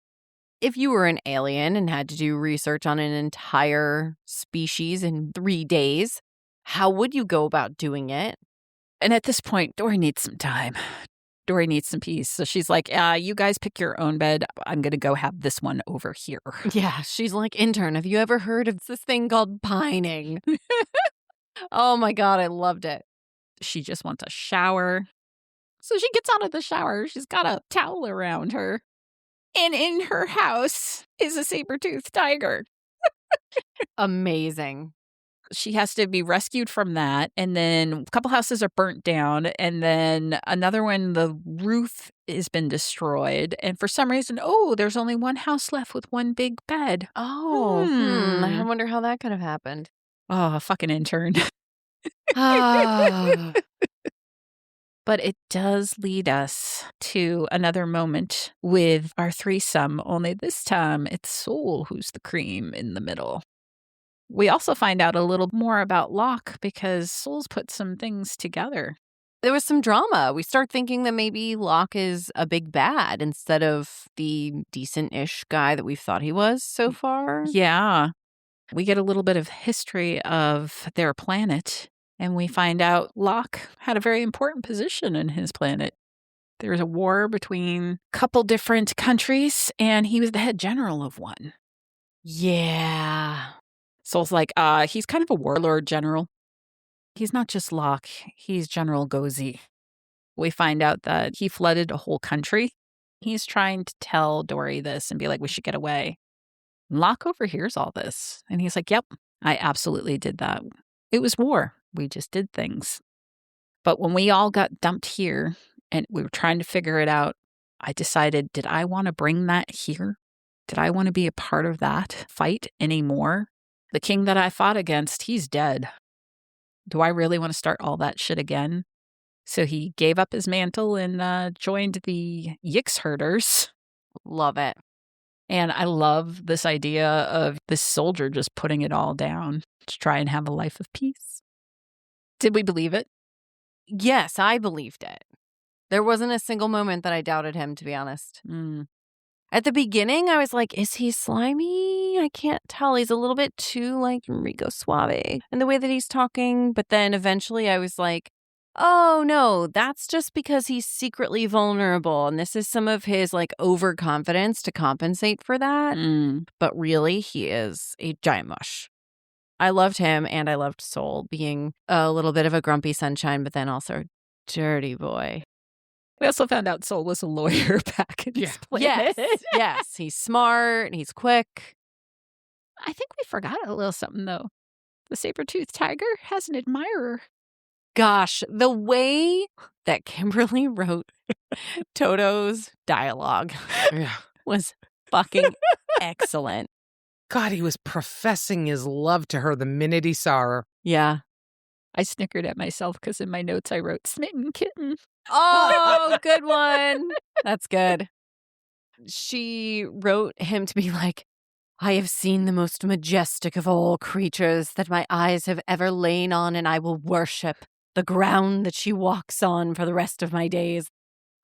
If you were an alien and had to do research on an entire species in 3 days, how would you go about doing it? And at this point, Dory needs some time. Dory needs some peace. So she's like, you guys pick your own bed. I'm going to go have this one over here. Yeah, she's like, intern, have you ever heard of this thing called pining? Oh my God, I loved it. She just wants a shower. So she gets out of the shower. She's got a towel around her. And in her house is a saber-toothed tiger. Amazing. She has to be rescued from that. And then a couple houses are burnt down. And then another one, the roof has been destroyed. And for some reason, there's only one house left with one big bed. I wonder how that could have happened. Oh, fucking intern. Ah. But it does lead us to another moment with our threesome, only this time it's Soul who's the cream in the middle. We also find out a little more about Locke because Soul's put some things together. There was some drama. We start thinking that maybe Locke is a big bad instead of the decent-ish guy that we've thought he was so far. Yeah. We get a little bit of history of their planet, and we find out Locke had a very important position in his planet. There was a war between a couple different countries, and he was the head general of one. Yeah. Soul's like, he's kind of a warlord general. He's not just Locke, he's General Gozi. We find out that he flooded a whole country. He's trying to tell Dory this and be like, we should get away. Locke overhears all this, and he's like, yep, I absolutely did that. It was war. We just did things. But when we all got dumped here and we were trying to figure it out, I decided, did I want to bring that here? Did I want to be a part of that fight anymore? The king that I fought against, he's dead. Do I really want to start all that shit again? So he gave up his mantle and joined the Yix herders. Love it. And I love this idea of this soldier just putting it all down to try and have a life of peace. Did we believe it? Yes, I believed it. There wasn't a single moment that I doubted him, to be honest. At the beginning, I was like, is he slimy? I can't tell. He's a little bit too, like, Rico Suave in the way that he's talking. But then eventually I was like, oh, no, that's just because he's secretly vulnerable. And this is some of his, like, overconfidence to compensate for that. But really, he is a giant mush. I loved him, and I loved Soul being a little bit of a grumpy sunshine, but then also dirty boy. We also found out Soul was a lawyer back in his planet. Yes. He's smart, he's quick. I think we forgot a little something, though. The saber-toothed tiger has an admirer. Gosh, the way that Kimberly wrote Toto's dialogue was fucking excellent. God, he was professing his love to her the minute he saw her. Yeah. I snickered at myself because in my notes I wrote, smitten kitten. Oh, good one. That's good. She wrote him to be like, I have seen the most majestic of all creatures that my eyes have ever lain on, and I will worship the ground that she walks on for the rest of my days.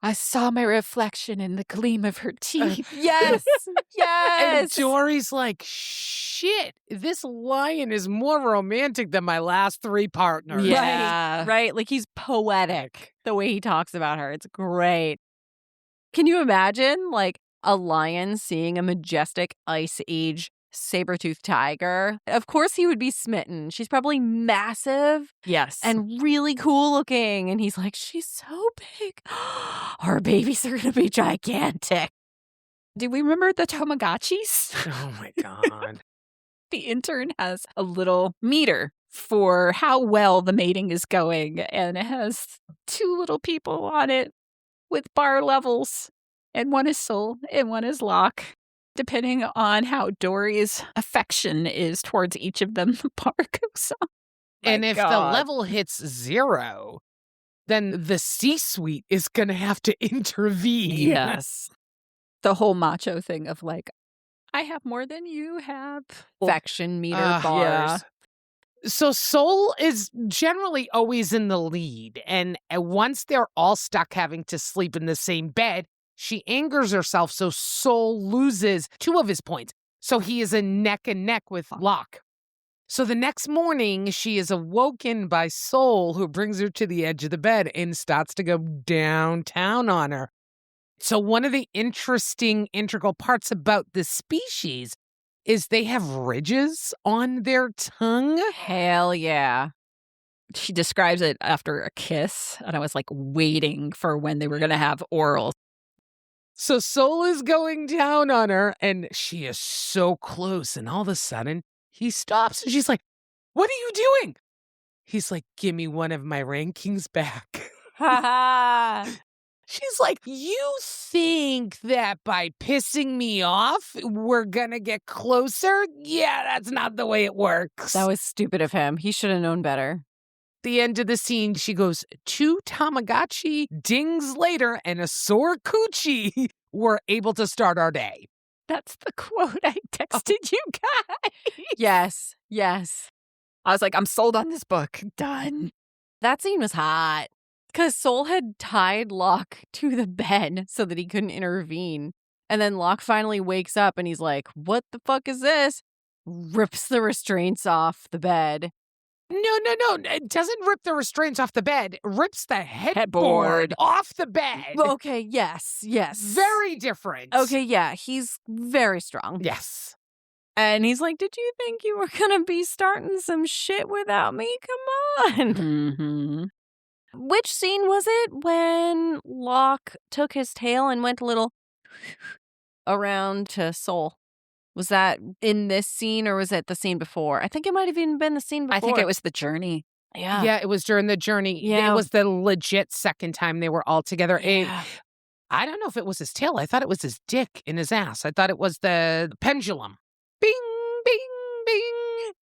I saw my reflection in the gleam of her teeth. Yes. And Yes. Dory's like, shit, this lion is more romantic than my last 3 partners. Yeah. Right. Like he's poetic the way he talks about her. It's great. Can you imagine like a lion seeing a majestic ice age saber-toothed tiger? Of course he would be smitten. She's probably massive Yes. and really cool looking. And he's like, she's so big. Our babies are going to be gigantic. do we remember the Tamagotchis? Oh my God. The intern has a little meter for how well the mating is going, and it has 2 little people on it with bar levels, and one is Soul and one is Locke. Depending on how Dory's affection is towards each of them, the bar goes up. And My if the God. level hits 0, then the C-suite is going to have to intervene. Yes. The whole macho thing of like, I have more than you have. Affection meter bars. yeah. So Soul is generally always in the lead. And once they're all stuck having to sleep in the same bed, she angers herself, so Soul loses 2 of his points. So he is a neck and neck with Locke. So the next morning, she is awoken by Soul, who brings her to the edge of the bed and starts to go downtown on her. So one of the interesting integral parts about this species is they have ridges on their tongue. Hell yeah. She describes it after a kiss, and I was like waiting for when they were going to have oral. So Soul is going down on her, and she is so close, and all of a sudden, he stops, and she's like, what are you doing? He's like, give me one of my rankings back. She's like, you think that by pissing me off, we're gonna get closer? Yeah, that's not the way it works. That was stupid of him. He should have known better. The end of the scene, she goes, 2 Tamagotchi dings later and a sore coochie. We're able to start our day. That's the quote I texted you guys. Yes. Yes. I was like, I'm sold on this book. Done. That scene was hot. Because Soul had tied Locke to the bed so that he couldn't intervene. And then Locke finally wakes up and he's like, what the fuck is this? Rips the restraints off the bed. No. It doesn't rip the restraints off the bed. It rips the headboard Headboard. off the bed. Okay, yes. Very different. Okay, yeah, he's very strong. Yes. And he's like, did you think you were going to be starting some shit without me? Come on. Mm-hmm. Which scene was it when Locke took his tail and went a little around to Soul? Was that in this scene or was it the scene before? I think it might have even been the scene before. I think it was the journey. Yeah. Yeah, it was during the journey. Yeah. It was the legit second time they were all together. Yeah. I don't know if it was his tail. I thought it was his dick in his ass. I thought it was the pendulum. Bing, bing, bing.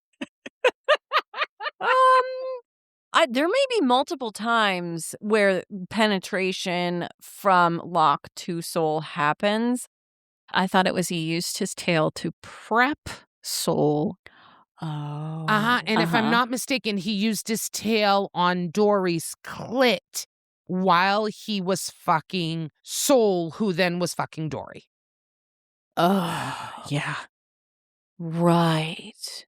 There may be multiple times where penetration from Locke to Soul happens. I thought it was he used his tail to prep Soul. Oh. And if I'm not mistaken, he used his tail on Dory's clit while he was fucking Soul, who then was fucking Dory. Oh, yeah. Right.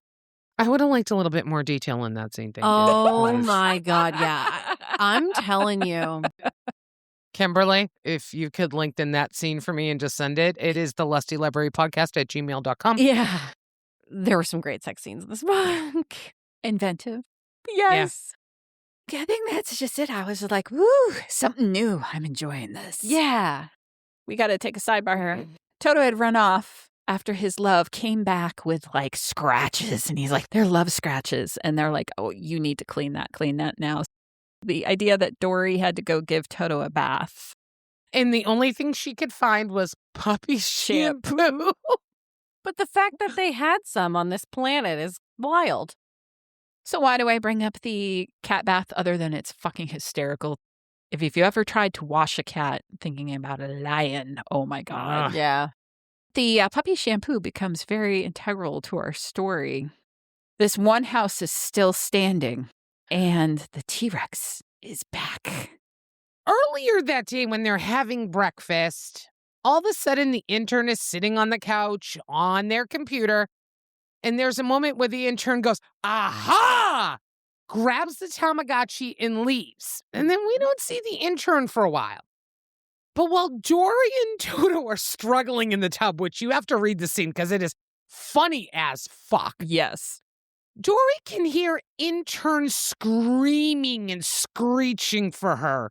I would have liked a little bit more detail in that scene. Thank you. Oh my God, yeah. I'm telling you. Kimberly, if you could link in that scene for me and just send it, it is the Lusty Library podcast at gmail.com. Yeah. There were some great sex scenes in this book. Inventive. Yes. I think that's just it. I was like, woo, something new. I'm enjoying this. Yeah. We got to take a sidebar here. Toto had run off after his love came back with like scratches. And he's like, they're love scratches. And they're like, oh, you need to clean that now. The idea that Dory had to go give Toto a bath. And the only thing she could find was puppy shampoo. But the fact that they had some on this planet is wild. So why do I bring up the cat bath other than it's fucking hysterical? If you ever tried to wash a cat thinking about a lion, oh my God. Yeah. The puppy shampoo becomes very integral to our story. This one house is still standing, and the T-Rex is back. Earlier that day when they're having breakfast, all of a sudden the intern is sitting on the couch on their computer, and there's a moment where the intern goes, aha! Grabs the Tamagotchi and leaves. And then we don't see the intern for a while. But while Dory and Toto are struggling in the tub, which you have to read the scene because it is funny as fuck. Yes. Dory can hear intern screaming and screeching for her.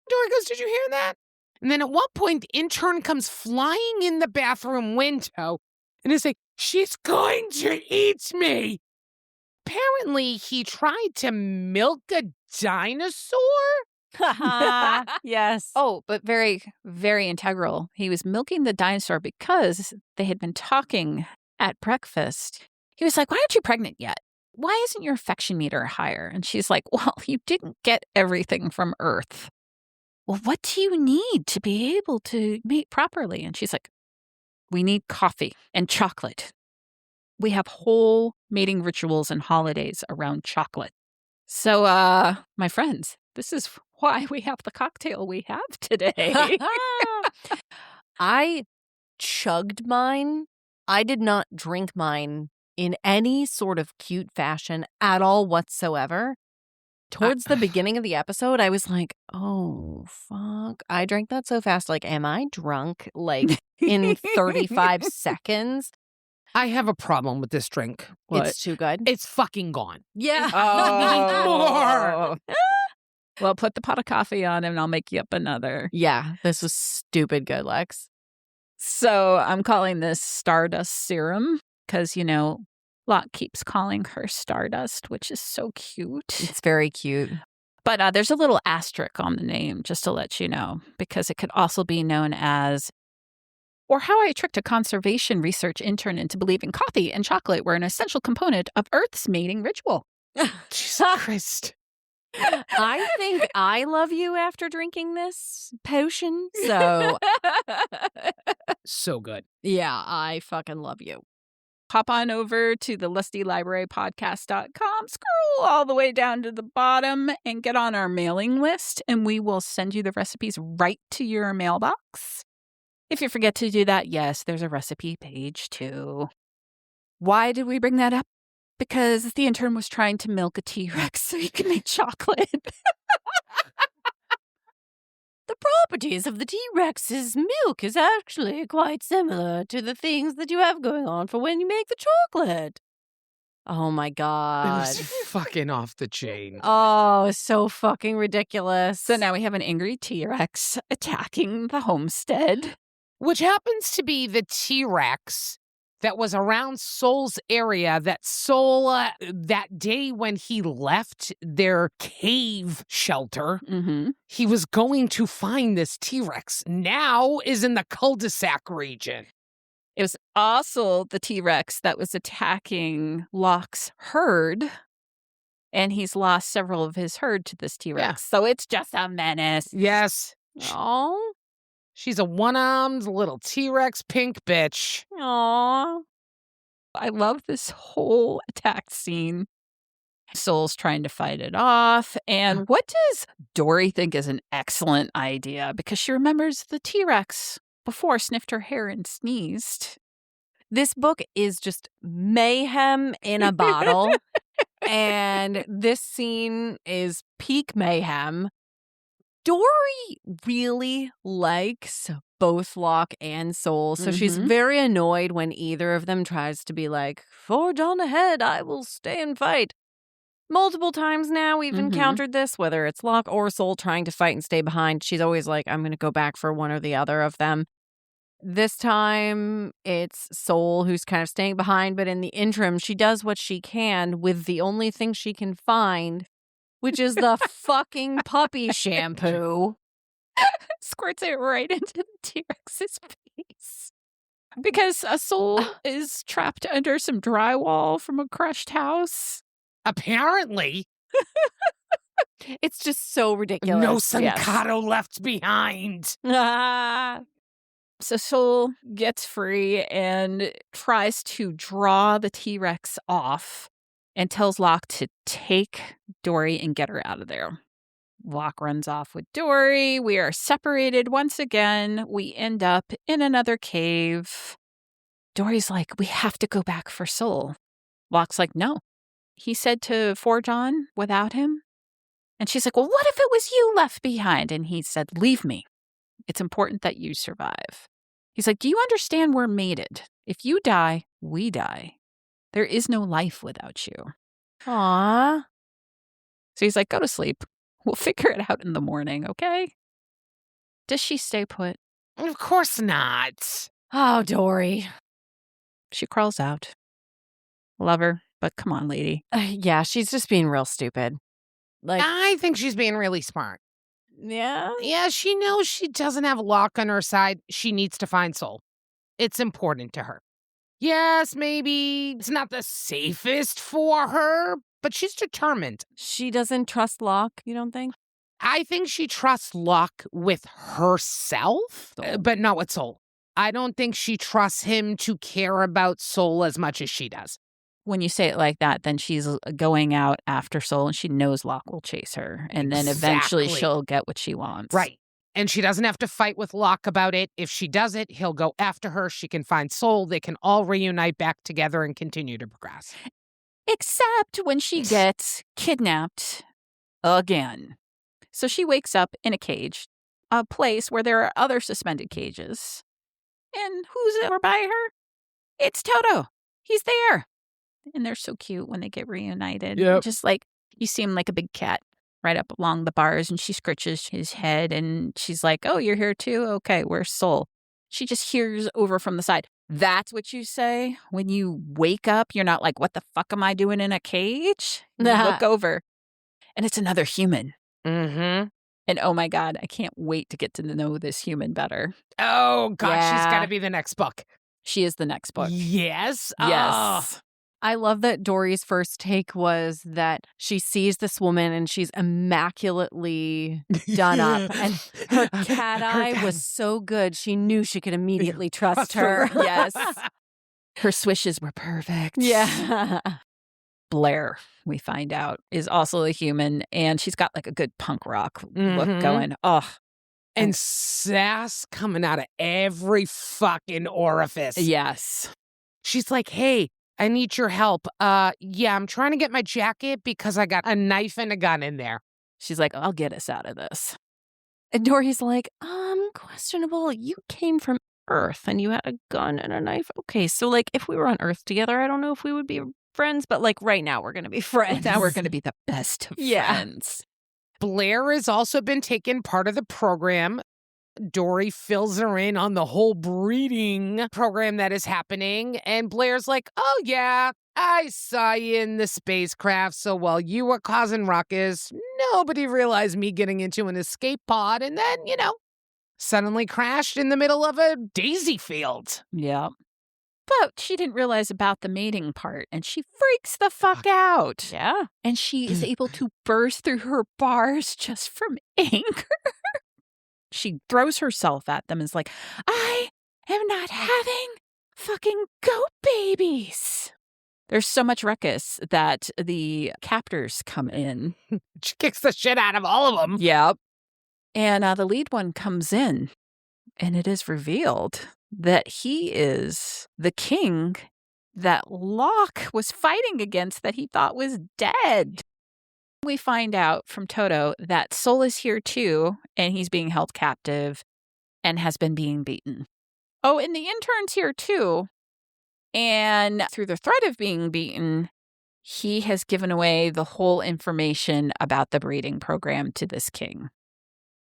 Dory goes, did you hear that? And then at one point, the intern comes flying in the bathroom window and is like, she's going to eat me. Apparently, he tried to milk a dinosaur. Yes. Oh, but very, very integral. He was milking the dinosaur because they had been talking at breakfast. He was like, why aren't you pregnant yet? Why isn't your affection meter higher? And she's like, well, you didn't get everything from Earth. Well, what do you need to be able to mate properly? And she's like, we need coffee and chocolate. We have whole mating rituals and holidays around chocolate. So, my friends, this is why we have the cocktail we have today. I chugged mine. I did not drink mine in any sort of cute fashion at all whatsoever. Towards the beginning of the episode, I was like, oh, fuck. I drank that so fast. Like, am I drunk? Like, in 35 seconds? I have a problem with this drink. What? It's too good? It's fucking gone. Yeah. More. Well, put the pot of coffee on and I'll make you up another. Yeah, this was stupid good, Lex. So I'm calling this Stardust Serum because, Locke keeps calling her Stardust, which is so cute. It's very cute. But there's a little asterisk on the name, just to let you know, because it could also be known as, or how I tricked a conservation research intern into believing coffee and chocolate were an essential component of Earth's mating ritual. Jesus Christ. I think I love you after drinking this potion. So, so good. Yeah, I fucking love you. Hop on over to the Lusty Library podcast.com, scroll all the way down to the bottom and get on our mailing list, and we will send you the recipes right to your mailbox. If you forget to do that, yes, there's a recipe page too. Why did we bring that up? Because the intern was trying to milk a T-Rex so he could make chocolate. The properties of the T-Rex's milk is actually quite similar to the things that you have going on for when you make the chocolate. Oh my God. It was fucking off the chain. Oh, so fucking ridiculous. So now we have an angry T-Rex attacking the homestead. Which happens to be the T-Rex that was around Soul's area that Soul, that day when he left their cave shelter, he was going to find this T-Rex. Now is in the cul-de-sac region. It was also the T-Rex that was attacking Locke's herd, and he's lost several of his herd to this T-Rex. Yeah. So it's just a menace. Yes. Oh. She's a one-armed little T-Rex pink bitch. Aw. I love this whole attack scene. Soul's trying to fight it off. And what does Dory think is an excellent idea? Because she remembers the T-Rex before sniffed her hair and sneezed. This book is just mayhem in a bottle. And this scene is peak mayhem. Dory really likes both Locke and Soul, so she's very annoyed when either of them tries to be like, forge on ahead, I will stay and fight. Multiple times now we've encountered this, whether it's Locke or Soul trying to fight and stay behind. She's always like, I'm going to go back for one or the other of them. This time it's Soul who's kind of staying behind, but in the interim, she does what she can with the only thing she can find, which is the fucking puppy shampoo. Squirts it right into the T-Rex's face. Because a Soul is trapped under some drywall from a crushed house. Apparently. It's just so ridiculous. No Sankato left behind. So Soul gets free and tries to draw the T-Rex off and tells Locke to take Dory and get her out of there. Locke runs off with Dory. We are separated once again. We end up in another cave. Dory's like, we have to go back for Soul. Locke's like, no. He said to forge on without him. And she's like, well, what if it was you left behind? And he said, leave me. It's important that you survive. He's like, do you understand we're mated? If you die, we die. There is no life without you. Aww. So he's like, go to sleep. We'll figure it out in the morning, okay? Does she stay put? Of course not. Oh, Dory. She crawls out. Love her, but come on, lady. Yeah, she's just being real stupid. Like, I think she's being really smart. yeah? Yeah, she knows she doesn't have Locke on her side. She needs to find Soul. It's important to her. Yes, maybe it's not the safest for her, but she's determined. She doesn't trust Locke, you don't think? I think she trusts Locke with herself, but not with Soul. I don't think she trusts him to care about Soul as much as she does. When you say it like that, then she's going out after Soul and she knows Locke will chase her. And then eventually Exactly. she'll get what she wants. Right. And she doesn't have to fight with Locke about it. If she does it, he'll go after her. She can find Soul. They can all reunite back together and continue to progress. Except when she gets kidnapped again. So she wakes up in a cage, a place where there are other suspended cages. And who's over by her? It's Toto. He's there. And they're so cute when they get reunited. Yep. Just like, you see him like a big cat right up along the bars, and she scritches his head, and she's like, oh, you're here too? Okay, where's Soul? She just hears over from the side. That's what you say when you wake up. You're not like, what the fuck am I doing in a cage? You look over, and it's another human. Mm-hmm. And oh my God, I can't wait to get to know this human better. Oh, God, she's Yeah. got to be the next book. She is the next book. Yes? Yes. I love that Dory's first take was that she sees this woman and she's immaculately done up. And her cat eye was so good, she knew she could immediately trust her. Yes. Her swishes were perfect. Yeah. Blair, we find out, is also a human, and she's got like a good punk rock look Mhm. going. Oh, And sass coming out of every fucking orifice. yes. She's like, hey, I need your help. Yeah, I'm trying to get my jacket because I got a knife and a gun in there. She's like, I'll get us out of this. And Dory's like, questionable. You came from Earth and you had a gun and a knife. Okay, so like if we were on Earth together, I don't know if we would be friends, but like right now we're going to be friends. Now we're going to be the best of Yeah. friends. Blair has also been taken part of the program. Dory fills her in on the whole breeding program that is happening. And Blair's like, oh, yeah, I saw you in the spacecraft. So while you were causing ruckus, nobody realized me getting into an escape pod and then, suddenly crashed in the middle of a daisy field. Yeah. But she didn't realize about the mating part, and she freaks the fuck out. Yeah. And she is able to burst through her bars just from anger. She throws herself at them and is like, I am not having fucking goat babies. There's so much ruckus that the captors come in. She kicks the shit out of all of them. Yep. And the lead one comes in, and it is revealed that he is the king that Locke was fighting against that he thought was dead. We find out from Toto that Soul is here too, and he's being held captive and has been being beaten. Oh, and the intern's here too. And through the threat of being beaten, he has given away the whole information about the breeding program to this king.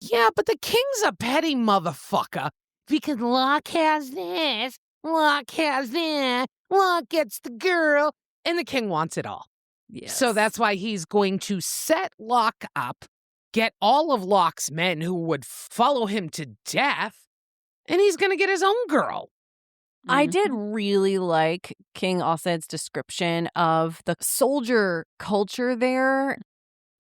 Yeah, but the king's a petty motherfucker. Because Locke has this, Locke has that, Locke gets the girl, and the king wants it all. Yes. So that's why he's going to set Locke up, get all of Locke's men who would follow him to death, and he's going to get his own girl. I did really like King Ossed's description of the soldier culture there.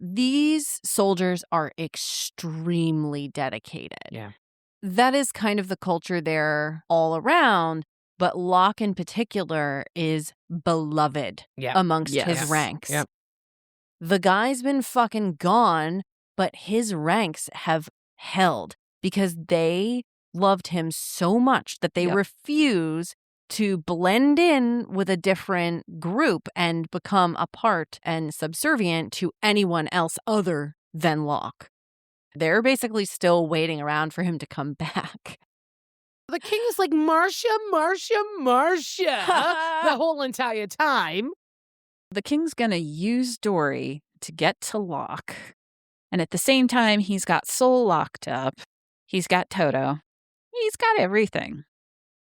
These soldiers are extremely dedicated. Yeah. That is kind of the culture there all around, but Locke in particular is beloved Yeah. amongst Yes. his ranks. Yep. The guy's been fucking gone but his ranks have held because they loved him so much that they refuse to blend in with a different group and become a part and subservient to anyone else other than Locke. They're basically still waiting around for him to come back. The king is like, Marcia, Marcia, Marcia, the whole entire time. The king's going to use Dory to get to Locke. And at the same time, he's got Soul locked up. He's got Toto. He's got everything.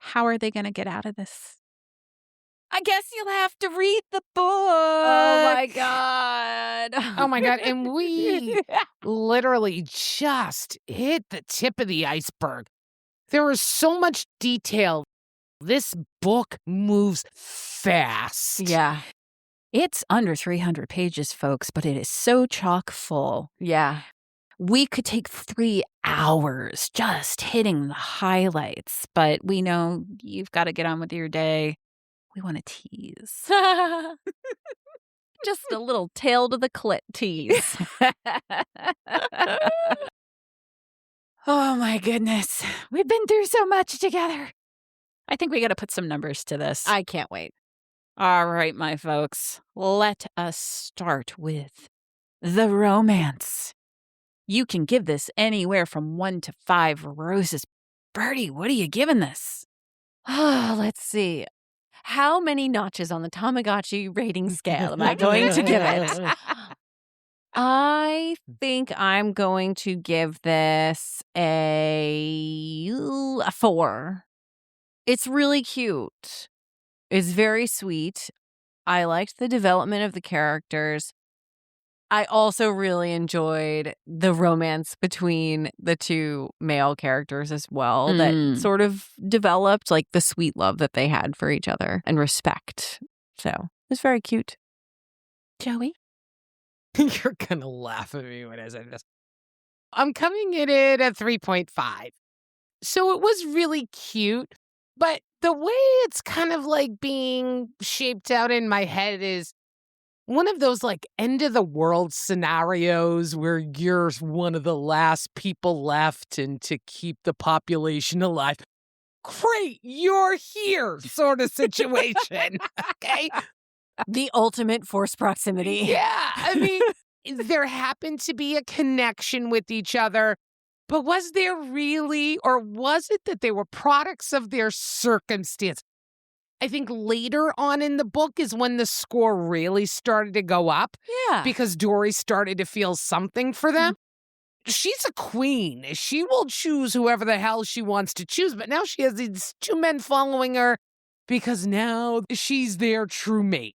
How are they going to get out of this? I guess you'll have to read the book. Oh, my God. Oh, my God. And we literally just hit the tip of the iceberg. There is so much detail. This book moves fast. Yeah. It's under 300 pages, folks, but it is so chock full. Yeah. We could take 3 hours just hitting the highlights, but we know you've got to get on with your day. We want to tease. Just a little tail to the clit tease. Oh, my goodness. We've been through so much together. I think we got to put some numbers to this. I can't wait. All right, my folks. Let us start with the romance. You can give this anywhere from 1 to 5 roses. Birdie, what are you giving this? Let's see. How many notches on the Tamagotchi rating scale am I going to give it? I think I'm going to give this a 4. It's really cute. It's very sweet. I liked the development of the characters. I also really enjoyed the romance between the 2 male characters as well that sort of developed, like the sweet love that they had for each other and respect. So it was very cute. Joey? You're going to laugh at me when I say this. I'm coming in it at 3.5. So it was really cute, but the way it's kind of like being shaped out in my head is one of those like end of the world scenarios where you're one of the last people left and to keep the population alive. Great, you're here sort of situation. Okay. The ultimate force proximity. Yeah. I mean, there happened to be a connection with each other, but was there really, or was it that they were products of their circumstance? I think later on in the book is when the score really started to go up. Yeah. Because Dory started to feel something for them. She's a queen. She will choose whoever the hell she wants to choose. But now she has these 2 men following her because now she's their true mate.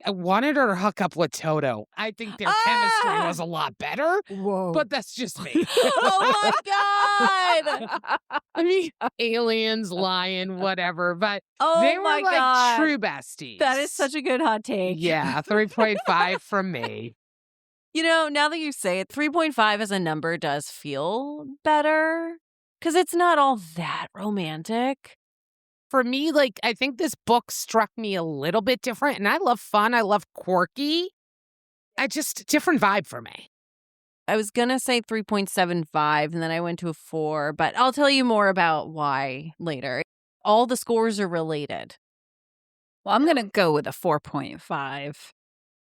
I wanted her to hook up with Toto. I think their chemistry was a lot better. Whoa. But that's just me. Oh, my God. I mean, aliens, lion, whatever. But Oh, they were my like God. true besties. That is such a good hot take. Yeah, 3.5 from me. You know, now that you say it, 3.5 as a number does feel better because it's not all that romantic. For me, like, I think this book struck me a little bit different. And I love fun. I love quirky. Different vibe for me. I was going to say 3.75 and then I went to a 4, but I'll tell you more about why later. All the scores are related. Well, I'm going to go with a 4.5.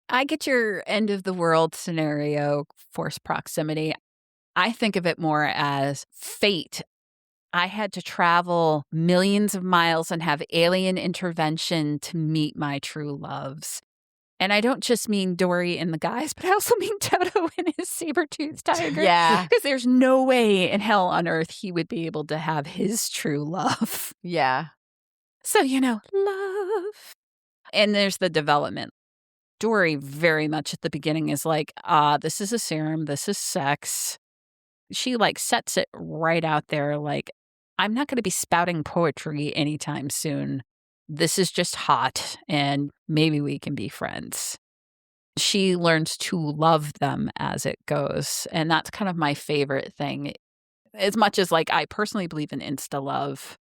I get your end of the world scenario, force proximity. I think of it more as fate. I had to travel millions of miles and have alien intervention to meet my true loves. And I don't just mean Dory and the guys, but I also mean Toto and his saber-toothed tiger. Yeah. Because there's no way in hell on earth he would be able to have his true love. Yeah. So, love. And there's the development. Dory very much at the beginning is like, this is a serum, this is sex. She sets it right out there like, I'm not going to be spouting poetry anytime soon. This is just hot and maybe we can be friends. She learns to love them as it goes. And that's kind of my favorite thing. As much as I personally believe in insta-love,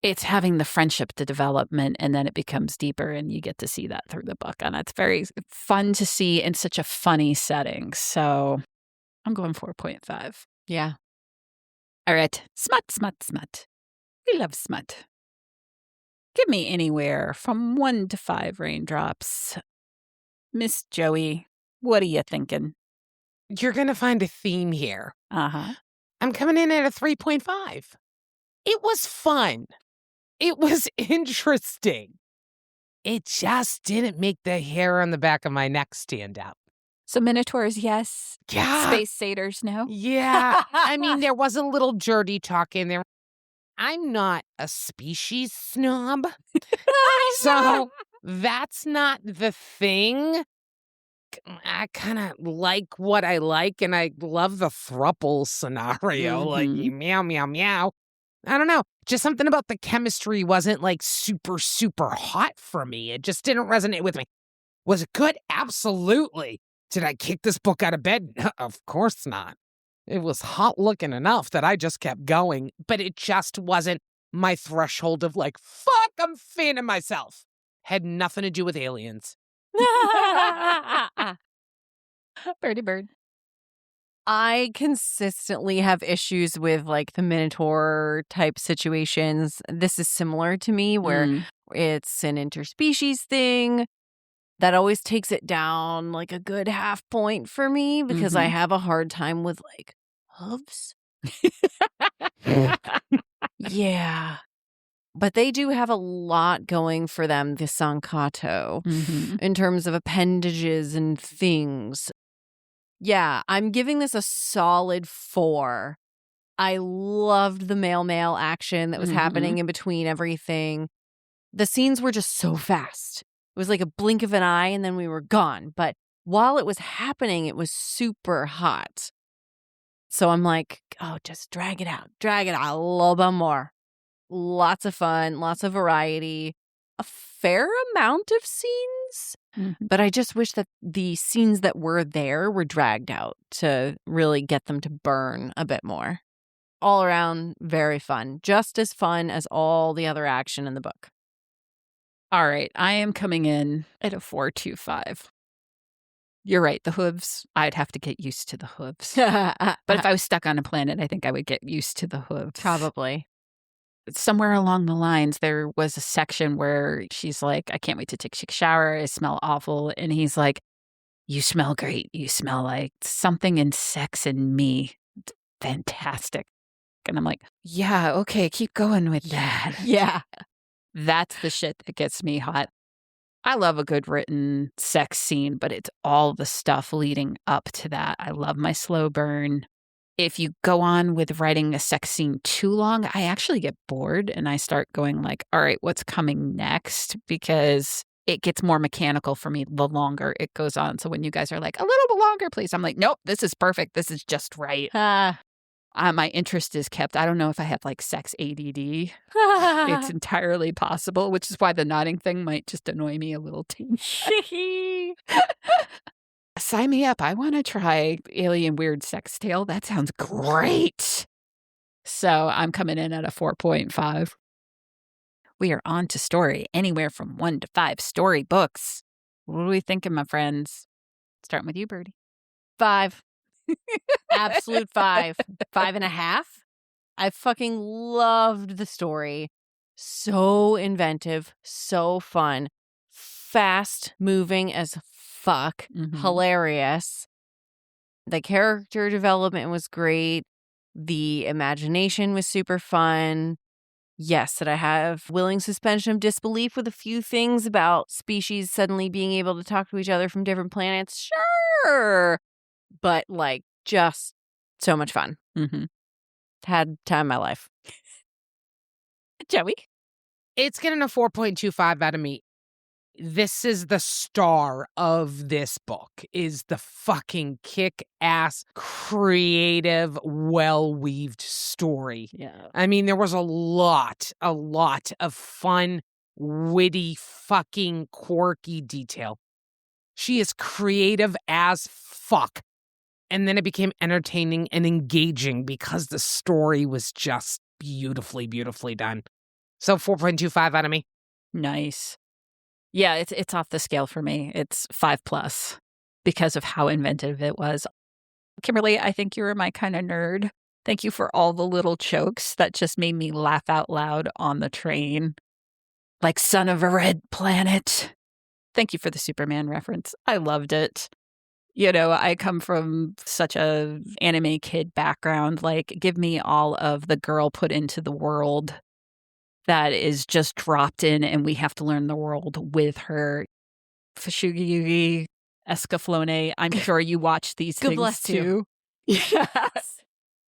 it's having the friendship, the development, and then it becomes deeper and you get to see that through the book. And it's very fun to see in such a funny setting. So I'm going 4.5. Yeah. All right. Smut, smut, smut. We love smut. Give me anywhere from 1 to 5 raindrops. Miss Joey, what are you thinking? You're going to find a theme here. Uh-huh. I'm coming in at a 3.5. It was fun. It was interesting. It just didn't make the hair on the back of my neck stand up. So minotaurs, yes. Yeah. Space satyrs, no. Yeah. I mean, there was a little dirty talk in there. I'm not a species snob. So that's not the thing. I kind of like what I like, and I love the thruple scenario. Like, meow, meow, meow. I don't know. Just something about the chemistry wasn't like super, super hot for me. It just didn't resonate with me. Was it good? Absolutely. Did I kick this book out of bed? Of course not. It was hot looking enough that I just kept going, but it just wasn't my threshold of like, fuck, I'm fanning myself. Had nothing to do with aliens. Birdie bird. I consistently have issues with like the Minotaur type situations. This is similar to me where it's an interspecies thing that always takes it down like a good half point for me because I have a hard time with like hooves. Yeah. But they do have a lot going for them, the Sankato, in terms of appendages and things. Yeah, I'm giving this a solid 4. I loved the male action that was happening in between everything. The scenes were just so fast. It was like a blink of an eye and then we were gone. But while it was happening, it was super hot. So I'm like, oh, just drag it out a little bit more. Lots of fun, lots of variety, a fair amount of scenes. But I just wish that the scenes that were there were dragged out to really get them to burn a bit more. All around, very fun. Just as fun as all the other action in the book. All right. I am coming in at a 4.25. You're right. The hooves, I'd have to get used to the hooves. But if I was stuck on a planet, I think I would get used to the hooves. Probably. Somewhere along the lines, there was a section where she's like, I can't wait to take a shower. I smell awful. And he's like, you smell great. You smell like something in Sex and Me. It's fantastic. And I'm like, yeah, okay, keep going with that. Yeah. That's the shit that gets me hot. I love a good written sex scene, but it's all the stuff leading up to that. I love my slow burn. If you go on with writing a sex scene too long, I actually get bored and I start going like, all right, what's coming next? Because it gets more mechanical for me the longer it goes on. So when you guys are like, a little bit longer, please. I'm like, nope, this is perfect. This is just right. My interest is kept. I don't know if I have like sex ADD. It's entirely possible, which is why the nodding thing might just annoy me a little too. Sign me up. I want to try alien weird sex tale. That sounds great. So I'm coming in at a 4.5. We are on to story, anywhere from 1 to 5 storybooks. What are we thinking, my friends? Starting with you, Birdie. 5. Absolute 5. 5.5. I fucking loved the story. So inventive, so fun, fast moving as fuck, hilarious. The character development was great. The imagination was super fun. Yes, that I have willing suspension of disbelief with a few things about species suddenly being able to talk to each other from different planets. Sure. But like, just so much fun. Had time of my life. Joey? It's getting a 4.25 out of me. This is the star of this book, is the fucking kick-ass, creative, well-weaved story. Yeah. I mean, there was a lot of fun, witty, fucking quirky detail. She is creative as fuck. And then it became entertaining and engaging because the story was just beautifully, beautifully done. So 4.25 out of me. Nice. Yeah, it's off the scale for me. It's 5+ because of how inventive it was. Kimberly, I think you're my kind of nerd. Thank you for all the little jokes that just made me laugh out loud on the train. Like son of a red planet. Thank you for the Superman reference. I loved it. You know, I come from such a anime kid background. Like, give me all of the girl put into the world that is just dropped in and we have to learn the world with her. Fushigi Yugi, Escaflowne, I'm sure you watch these God things bless too. you. Yes.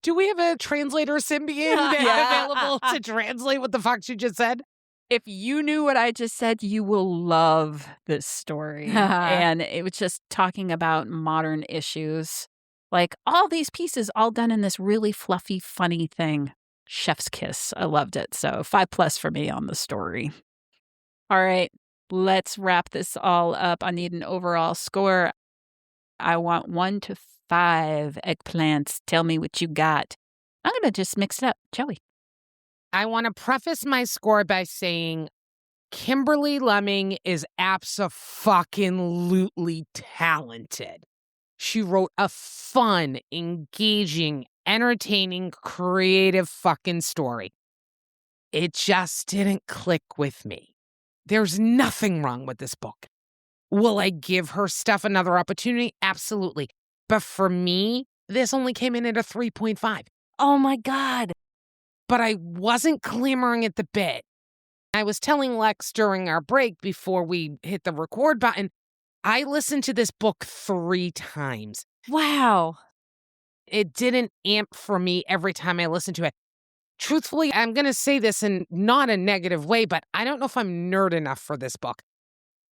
Do we have a translator symbian available to translate what the fuck she just said? If you knew what I just said, you will love this story. And it was just talking about modern issues. Like all these pieces all done in this really fluffy, funny thing. Chef's kiss. I loved it. So 5+ for me on the story. All right, let's wrap this all up. I need an overall score. I want 1 to 5 eggplants. Tell me what you got. I'm going to just mix it up. Joey. I want to preface my score by saying Kimberly Lemming is abso-fucking-lutely talented. She wrote a fun, engaging, entertaining, creative fucking story. It just didn't click with me. There's nothing wrong with this book. Will I give her stuff another opportunity? Absolutely. But for me, this only came in at a 3.5. Oh my God. But I wasn't clamoring at the bit. I was telling Lexx during our break before we hit the record button, I listened to this book 3 times. Wow. It didn't amp for me every time I listened to it. Truthfully, I'm going to say this in not a negative way, but I don't know if I'm nerd enough for this book.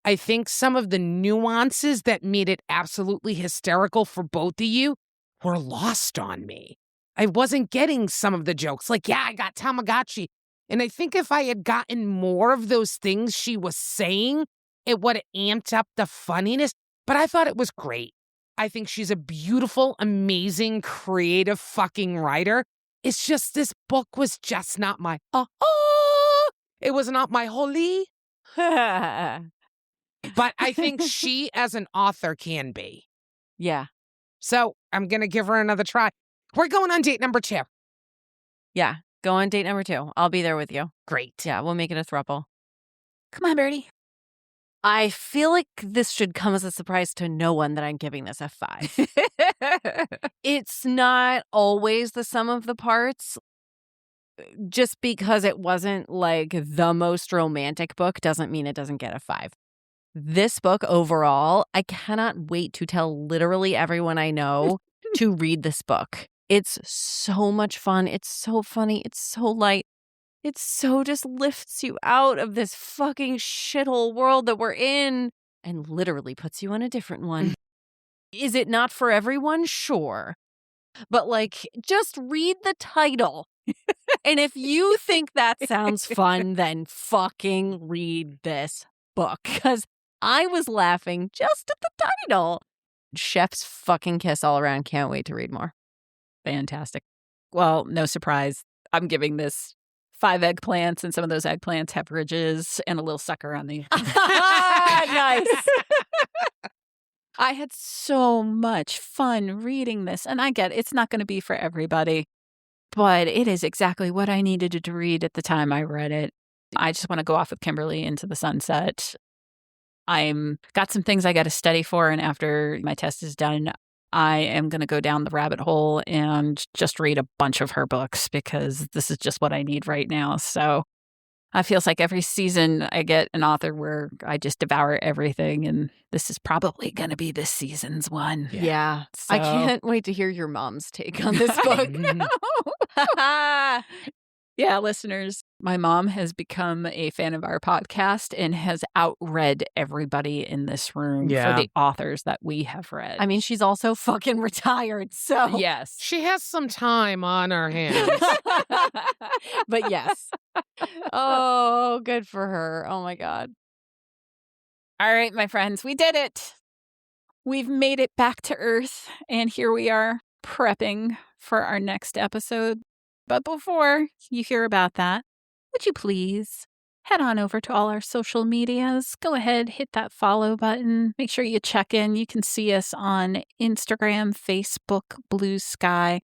I think some of the nuances that made it absolutely hysterical for both of you were lost on me. I wasn't getting some of the jokes. Like, yeah, I got Tamagotchi. And I think if I had gotten more of those things she was saying, it would have amped up the funniness. But I thought it was great. I think she's a beautiful, amazing, creative fucking writer. It's just this book was just not my, it was not my holy. But I think she as an author can be. Yeah. So I'm going to give her another try. We're going on date number 2. Yeah. Go on date number 2. I'll be there with you. Great. Yeah, we'll make it a throuple. Come on, Birdie. I feel like this should come as a surprise to no one that I'm giving this a 5. It's not always the sum of the parts. Just because it wasn't like the most romantic book doesn't mean it doesn't get a 5. This book overall, I cannot wait to tell literally everyone I know to read this book. It's so much fun. It's so funny. It's so light. It so just lifts you out of this fucking shithole world that we're in and literally puts you in a different one. Is it not for everyone? Sure. But like, just read the title. And if you think that sounds fun, then fucking read this book. Because I was laughing just at the title. Chef's fucking kiss all around. Can't wait to read more. Fantastic. Well, no surprise. I'm giving this 5 eggplants, and some of those eggplants have ridges and a little sucker on the Nice. I had so much fun reading this, and I get it's not going to be for everybody, but it is exactly what I needed to read at the time I read it. I just want to go off with Kimberly into the sunset. I'm got some things I got to study for, and after my test is done, I am going to go down the rabbit hole and just read a bunch of her books because this is just what I need right now. So it feels like every season I get an author where I just devour everything, and this is probably going to be this season's one. Yeah. So. I can't wait to hear your mom's take on this book. Yeah, listeners, my mom has become a fan of our podcast and has outread everybody in this room for the authors that we have read. I mean, she's also fucking retired, so. Yes. She has some time on her hands. But yes. Oh, good for her. Oh my God. All right, my friends, we did it. We've made it back to Earth, and here we are prepping for our next episode. But before you hear about that, would you please head on over to all our social medias. Go ahead, hit that follow button. Make sure you check in. You can see us on Instagram, Facebook, Blue Sky,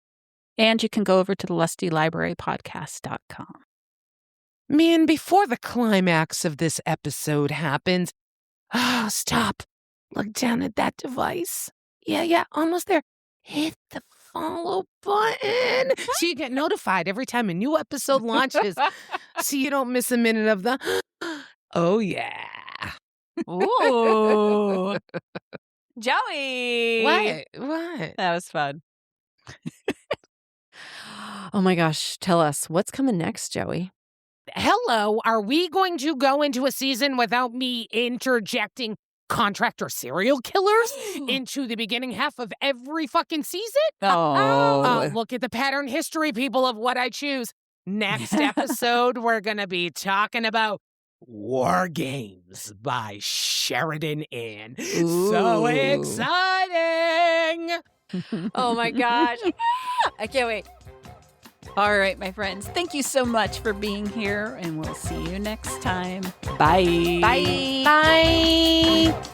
and you can go over to the lustylibrarypodcast.com. Man, before the climax of this episode happens, stop. Look down at that device. Yeah, almost there. Hit the follow button so you get notified every time a new episode launches, so you don't miss a minute of the oh yeah. Ooh. Joey. What? That was fun. Oh my gosh, tell us, what's coming next, Joey? Hello, are we going to go into a season without me interjecting contractor serial killers into the beginning half of every fucking season? Look at the pattern history, people, of what I choose. Next episode, we're going to be talking about War Games by Sheridan Inn. So exciting! Oh my gosh. I can't wait. All right, my friends, thank you so much for being here, and we'll see you next time. Bye. Bye. Bye.